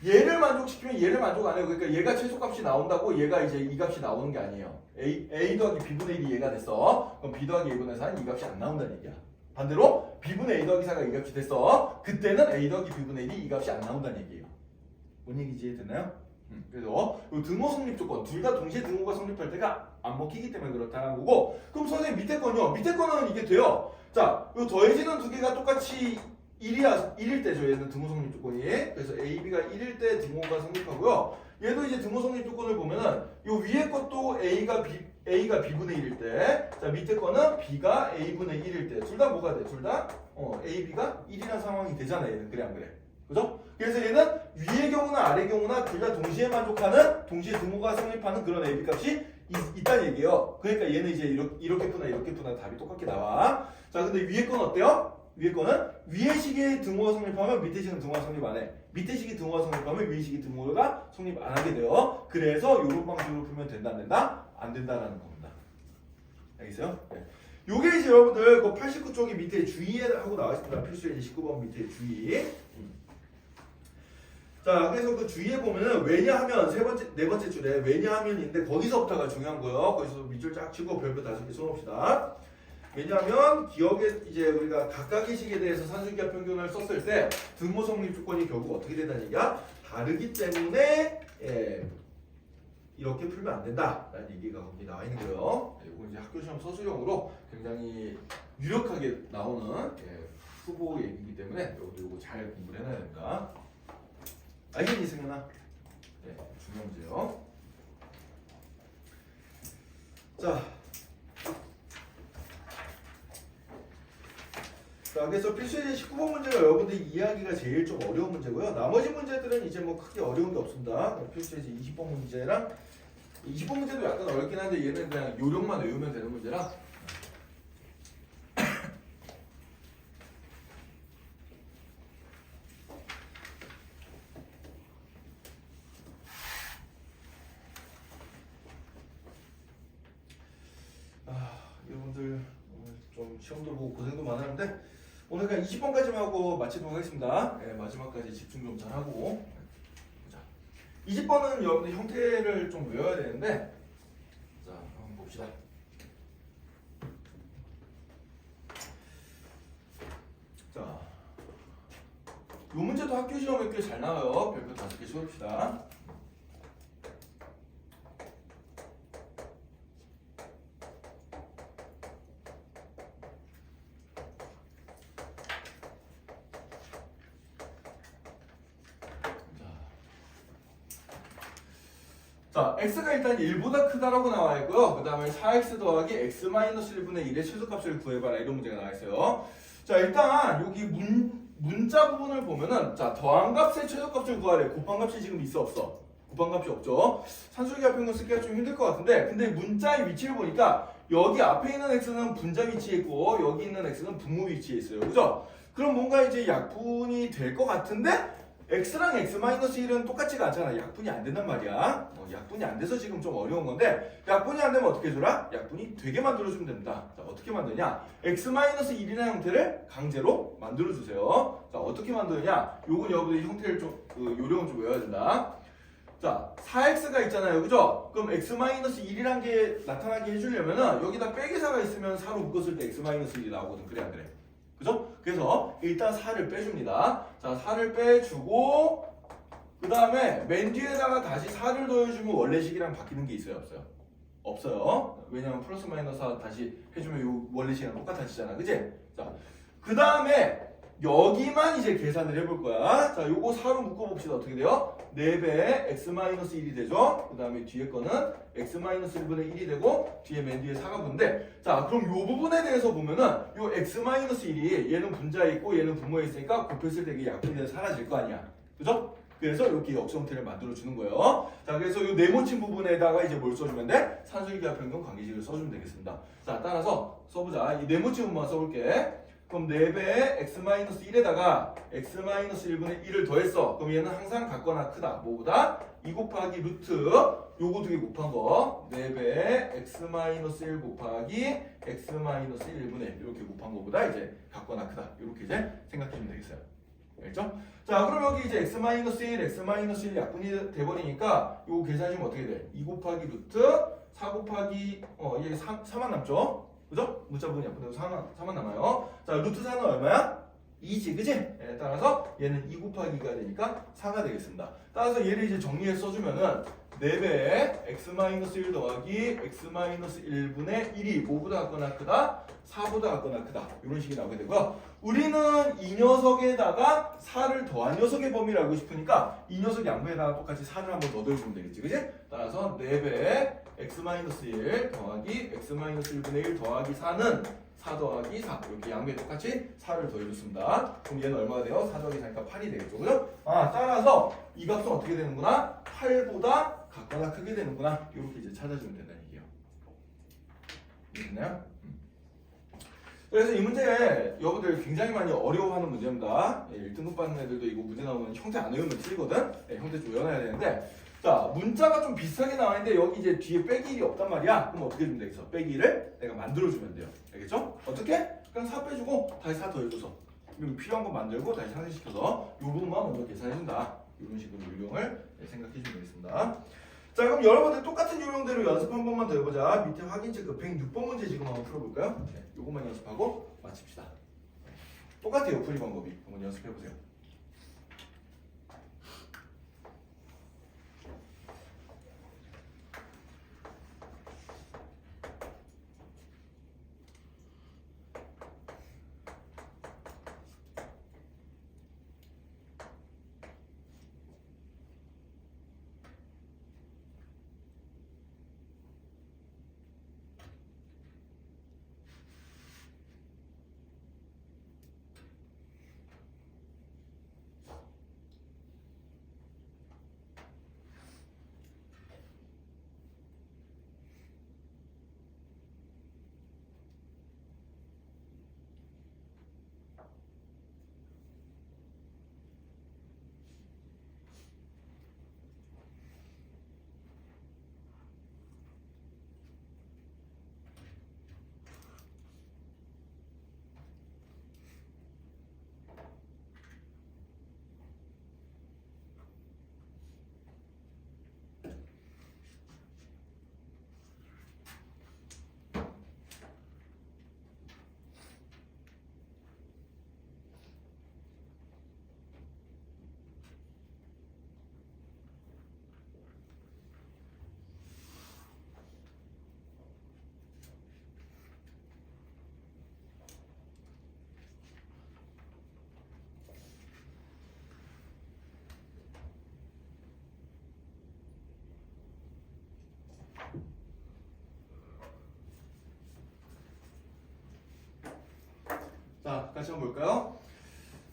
얘를 만족시키면 얘를 만족 안 해요. 그러니까 얘가 최소값이 나온다고 얘가 이제 이 값이 나오는 게 아니에요. A 더하기 B분의 1이 얘가 됐어. 그럼 B 더하기 A분의 4는 이 값이 안 나온다는 얘기야. 반대로 B분의 A 더하기 4가 이 값이 됐어. 그때는 A 더하기 B분의 1이 이 값이 안 나온다는 얘기예요. 뭔 얘기인지 이해됐나요? 그래서 이 등호 성립 조건 둘 다 동시에 등호가 성립할 때가 안 먹히기 때문에 그렇다는 거고 그럼 선생님 밑에 건요. 밑에 거는 이게 돼요. 자, 이 더해지는 두 개가 똑같이 1일 때 얘는 등호 성립 조건이 그래서 AB가 1일 때 등호가 성립하고요. 얘도 이제 등호 성립 조건을 보면은 이 위에 것도 A가 B분의 1일 때, 자 밑에 거는 B가 A분의 1일 때, 둘 다 뭐가 돼? 둘 다 AB가 1이라는 상황이 되잖아. 얘는 그래 안 그래? 그죠? 그래서 얘는 위의 경우나 아래 경우나 둘 다 동시에 만족하는, 동시에 등호가 성립하는 그런 AB 값이 있다는 얘기예요. 그러니까 얘는 이제 이렇게 푸나 답이 똑같게 나와. 자, 근데 위에 건 어때요? 위에 거는 위의 식의 등호가 성립하면 밑에 식은 등호가 성립 안 해. 밑에 식이 등호가 성립하면 위의 식이 등호가 성립 안 하게 돼요. 그래서 이런 방식으로 풀면 된다 안 된다? 안 된다라는 겁니다. 알겠어요? 네. 요게 이제 여러분들 그 89쪽이 밑에 주의하고 나와 있습니다. 필수의 19번 밑에 주의. 자, 그래서 그 주의에 보면은 왜냐하면 네 번째 줄에 왜냐하면인데 거기서부터가 중요한 거예요. 거기서 밑줄 쫙 치고 별표 5개 써놓읍시다. 왜냐하면 기억에 이제 우리가 각각의 식에 대해서 산술기하 평균을 썼을 때 등호 성립 조건이 결국 어떻게 된다는 얘기야? 다르기 때문에 이렇게 풀면 안 된다라는 얘기가 거기 나와 있는 거예요. 이거 이제 학교 시험 서술형으로 굉장히 유력하게 나오는 후보 얘기이기 때문에 이거 잘 공부를 해놔야 됩니다. 알겠니 승현아? 네, 중요한 문제요. 자, 그래서 필수의 19번 문제가 여러분들 이해하기가 제일 좀 어려운 문제고요. 나머지 문제들은 이제 뭐 크게 어려운 게 없습니다. 필수의 20번 문제랑 20번 문제도 약간 어렵긴 한데 얘는 그냥 요령만 외우면 되는 문제라. 여러분들 오늘 좀 시험도 보고 고생도 많았는데 오늘 그냥 20번까지만 하고 마치도록 하겠습니다. 네, 마지막까지 집중 좀 잘하고. 자, 20번은 여러분들 형태를 좀 외워야 되는데 자, 한번 봅시다. 자, 요 문제도 학교 시험에 꽤 잘 나와요. 별표 5개 씌웁시다. 자, x가 일단 1보다 크다라고 나와 있고요. 그 다음에 4x 더하기 x-1분의 1의 최소값을 구해봐라 이런 문제가 나와 있어요. 자, 일단 여기 문자 부분을 보면은 자, 더한 값의 최소값을 구하래. 곱한 값이 지금 있어 없어? 곱한 값이 없죠. 산술기하 평균 쓰기가 좀 힘들 것 같은데 근데 문자의 위치를 보니까 여기 앞에 있는 x는 분자 위치에 있고 여기 있는 x는 분모 위치에 있어요. 그죠? 그럼 뭔가 이제 약분이 될 것 같은데 x랑 x-1은 똑같지가 않잖아. 약분이 안 된단 말이야. 약분이 안 돼서 지금 좀 어려운 건데 약분이 안 되면 어떻게 해줘라? 약분이 되게 만들어주면 됩니다. 자, 어떻게 만드냐? x-1이라는 형태를 강제로 만들어주세요. 자, 어떻게 만드느냐? 요건 여러분들 형태를 좀 요령을 좀 외워야 된다. 자, 4x가 있잖아요. 그죠? 그럼 x-1이란 게 나타나게 해주려면은 여기다 빼기 4가 있으면 4로 묶었을 때 x-1이 나오거든. 그래, 안 그래? 그죠? 그래서 일단 4를 빼줍니다. 자, 4를 빼주고 그 다음에 맨 뒤에다가 다시 4를 더해주면 원래식이랑 바뀌는 게 있어요? 없어요? 없어요. 왜냐면 플러스 마이너스 4 다시 해주면 요 원래식이랑 똑같아지잖아. 그치? 자, 그 다음에 여기만 이제 계산을 해볼 거야. 자, 요거 4로 묶어봅시다. 어떻게 돼요? 4배 x-1이 되죠? 그 다음에 뒤에 거는 x-1분의 1이 되고 뒤에 맨 뒤에 4가 붙는데 자, 그럼 요 부분에 대해서 보면은 요 x-1이 얘는 분자에 있고 얘는 분모에 있으니까 곱했을 때 이게 약분이 돼서 사라질 거 아니야. 그죠? 그래서 이렇게 역수 형태를 만들어 주는 거예요. 자, 그래서 이 네모친 부분에다가 이제 뭘 써주면 돼? 산술기하 평균 관계식을 써주면 되겠습니다. 자, 따라서 써보자. 이 네모친 부분만 써볼게. 그럼 4배 x-1에다가 x-1분의 1을 더했어. 그럼 얘는 항상 같거나 크다. 뭐보다? 2 곱하기 루트 요거 두 개 곱한 거 4배 x-1 곱하기 x-1분의 1 이렇게 곱한 거보다 이제 같거나 크다. 이렇게 이제 생각하시면 되겠어요. 알겠죠? 자, 그럼 여기 이제 x-1, x-1 약분이 돼버리니까 요거 계산하시면 어떻게 돼? 2 곱하기 루트 4 곱하기 얘 4만 남죠? 그죠? 문자 부분이 약분되고 4만 남아요. 자, 루트 4는 얼마야? 2지, 그지? 네, 따라서 얘는 2 곱하기가 되니까 4가 되겠습니다. 따라서 얘를 이제 정리해서 써주면은 4배 x-1 더하기 x-1분의 1이 뭐보다 같거나 크다? 4보다 같거나 크다. 이런 식이 나오게 되고요. 우리는 이 녀석에다가 4를 더한 녀석의 범위를 알고 싶으니까 이 녀석 양변에다가 똑같이 4를 한번 더 더해주면 되겠지, 그지? 따라서 4배 x-1 더하기 x-1분의 1 더하기 4는 4 더하기 4 이렇게 양변에 똑같이 4를 더해줬습니다. 그럼 얘는 얼마가 돼요? 4 더하기 4니까 8이 되겠죠, 그죠? 따라서 이 값은 어떻게 되는구나? 8보다 같거나 크게 되는구나. 이렇게 이제 찾아주면 된다는 얘기예요. 이해됐나요? 그래서 이 문제 여러분들 굉장히 많이 어려워하는 문제입니다. 1등급 받는 애들도 이거 문제 나오면 형태 안 외우면 틀리거든. 형태 좀 외워놔야 되는데 자, 문자가 좀 비슷하게 나와있는데 여기 이제 뒤에 빼기 1이 없단 말이야. 그럼 어떻게 해주면 되겠어? 빼기 1을 내가 만들어주면 돼요. 알겠죠? 어떻게? 그냥 4 빼주고 다시 4 더해줘서 그리고 필요한 거 만들고 다시 상쇄시켜서 이 부분만 먼저 계산해준다. 이런 식으로 요령을 생각해주면 되겠습니다. 자, 그럼 여러분들 똑같은 요령대로 연습 한 번만 더 해보자. 밑에 확인 체크 106번 문제 지금 한번 풀어볼까요? 네, 요것만 연습하고 마칩시다. 똑같아요, 풀이 방법이. 한번 연습해보세요. 자, 같이 한번 볼까요?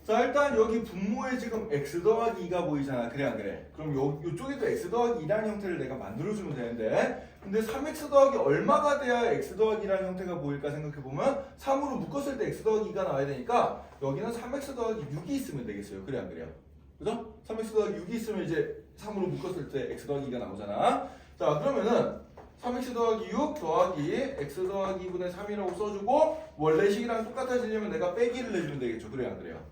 자, 일단 여기 분모에 지금 x 더하기 2가 보이잖아. 그래 안 그래? 그럼 요쪽에도 x 더하기 2라는 형태를 내가 만들어주면 되는데 근데 3x 더하기 얼마가 돼야 x 더하기 2라는 형태가 보일까 생각해보면 3으로 묶었을 때 x 더하기 2가 나와야 되니까 여기는 3x 더하기 6이 있으면 되겠어요. 그래 안 그래요? 그죠? 3x 더하기 6이 있으면 이제 3으로 묶었을 때 x 더하기 2가 나오잖아. 자, 그러면은 3x 더하기 6 더하기 x 더하기 2분의 3이라고 써주고 원래식이랑 똑같아지려면 내가 빼기를 내주면 되겠죠. 그래요 안 그래요?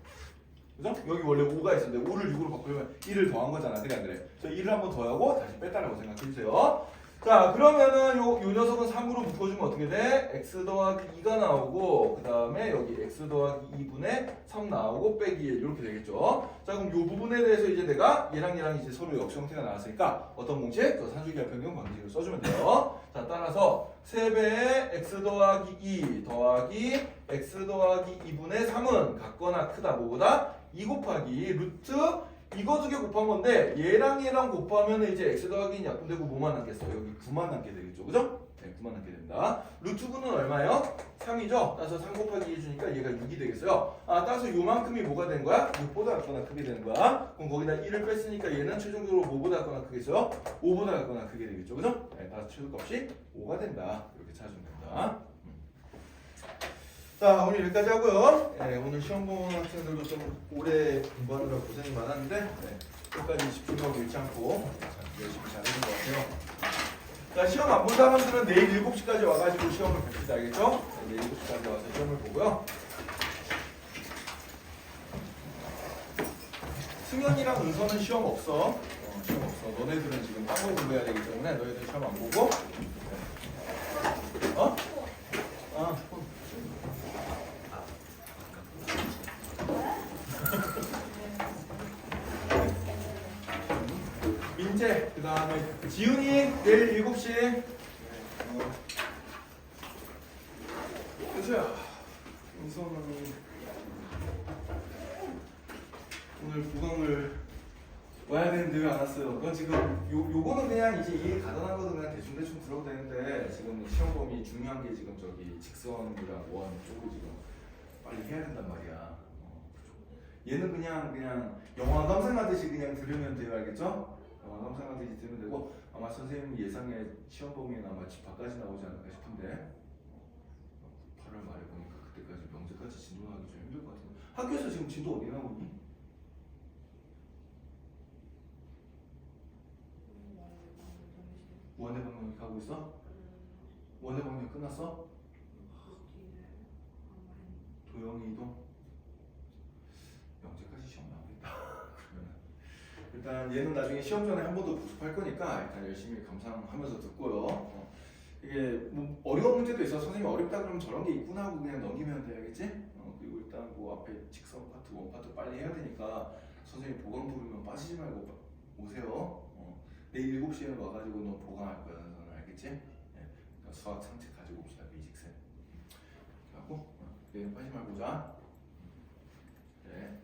그죠? 여기 원래 5가 있었는데 5를 6으로 바꾸려면 1을 더한 거잖아. 그래 안 그래? 저 1을 한번 더하고 다시 뺐다라고 생각해 주세요. 자, 그러면은 요 녀석은 3으로 묶어주면 어떻게 돼? x 더하기 2가 나오고 그 다음에 여기 x 더하기 2분의 3 나오고 빼기 1 이렇게 되겠죠. 자, 그럼 요 부분에 대해서 이제 내가 얘랑 이제 서로 역수 형태가 나왔으니까 어떤 공식? 저 산술기하 평균 방식을 써주면 돼요. 자, 따라서 3배의 x 더하기 2 더하기 x 더하기 2분의 3은 같거나 크다. 뭐보다? 2 곱하기 루트 이거 두 개 곱한 건데 얘랑 곱하면 이제 x 더하기 2는 약분되고 뭐만 남겠어? 여기 9만 남게 되겠죠. 그죠? 네, 9만 남게 됩니다. 루트 9는 얼마예요? 3이죠? 따라서 3 곱하기 2 해주니까 얘가 6이 되겠어요. 아, 따라서 요만큼이 뭐가 되는 거야? 6보다 같거나 크게 되는 거야. 그럼 거기다 1을 뺐으니까 얘는 최종적으로 뭐보다 같거나 크겠어요? 5보다 같거나 크게 되겠죠. 그죠? 네, 따라서 최소값이 5가 된다. 이렇게 찾으면 된다. 자, 오늘 여기까지 하고요. 네, 오늘 시험 보는 학생들도 좀 오래 공부하느라 고생이 많았는데 끝까지 집중하고 잃지 않고 열심히 잘 해준 것 같아요. 자, 시험 안 본 사람들은 내일 7시까지 와가지고 시험을 봅시다. 알겠죠? 네, 내일 7시까지 와서 시험을 보고요. 승현이랑 은서는 시험 없어. 시험 없어. 너네들은 지금 딴거 공부해야 되기 때문에 너희들 시험 안 보고. 어? 아, 민재, 그 다음에 지훈이 내일 7시. 그래서야 우선은 오늘 구강을 와야 되는데 왜 안 왔어요? 너 지금 요거는 그냥 이제 이해 가능한 거는 그냥 대충 들어도 되는데 지금 시험 범위 중요한 게 지금 저기 직선이랑 원 쪽으로 지금 빨리 해야 된단 말이야. 얘는 그냥 영화 감상하듯이 그냥 들으면 돼요. 알겠죠? 영화 감상하듯이 들으면 되고 아마 선생님 예상에 시험 범위는 아마 집합까지 나오지 않을까 싶은데 8월 말에 보니까 그때까지 명제까지 진도하기 좀 힘들 것 같은데 학교에서 지금 진도 어디 나오니? 원대 방향이 가고 있어? 원대 방향 끝났어? 도영이 이동? 명제까지 시험 나오겠다. 그러면 일단 얘는 나중에 시험 전에 한 번 더 복습할 거니까 일단 열심히 감상하면서 듣고요. 이게 뭐 어려운 문제도 있어. 선생님이 어렵다 그러면 저런 게 있구나 하고 그냥 넘기면 돼. 알겠지? 그리고 일단 그 앞에 직선 파트, 원 파트 빨리 해야 되니까 선생님 보강 부르면 빠지지 말고 오세요. 내일 7시에는 와가지고 너 보강할 거야. 너는 알겠지? 그러니까 수학 상체 가지고 옵시다. 베이직세 하고 내일 빠지지 말고 자. 그래.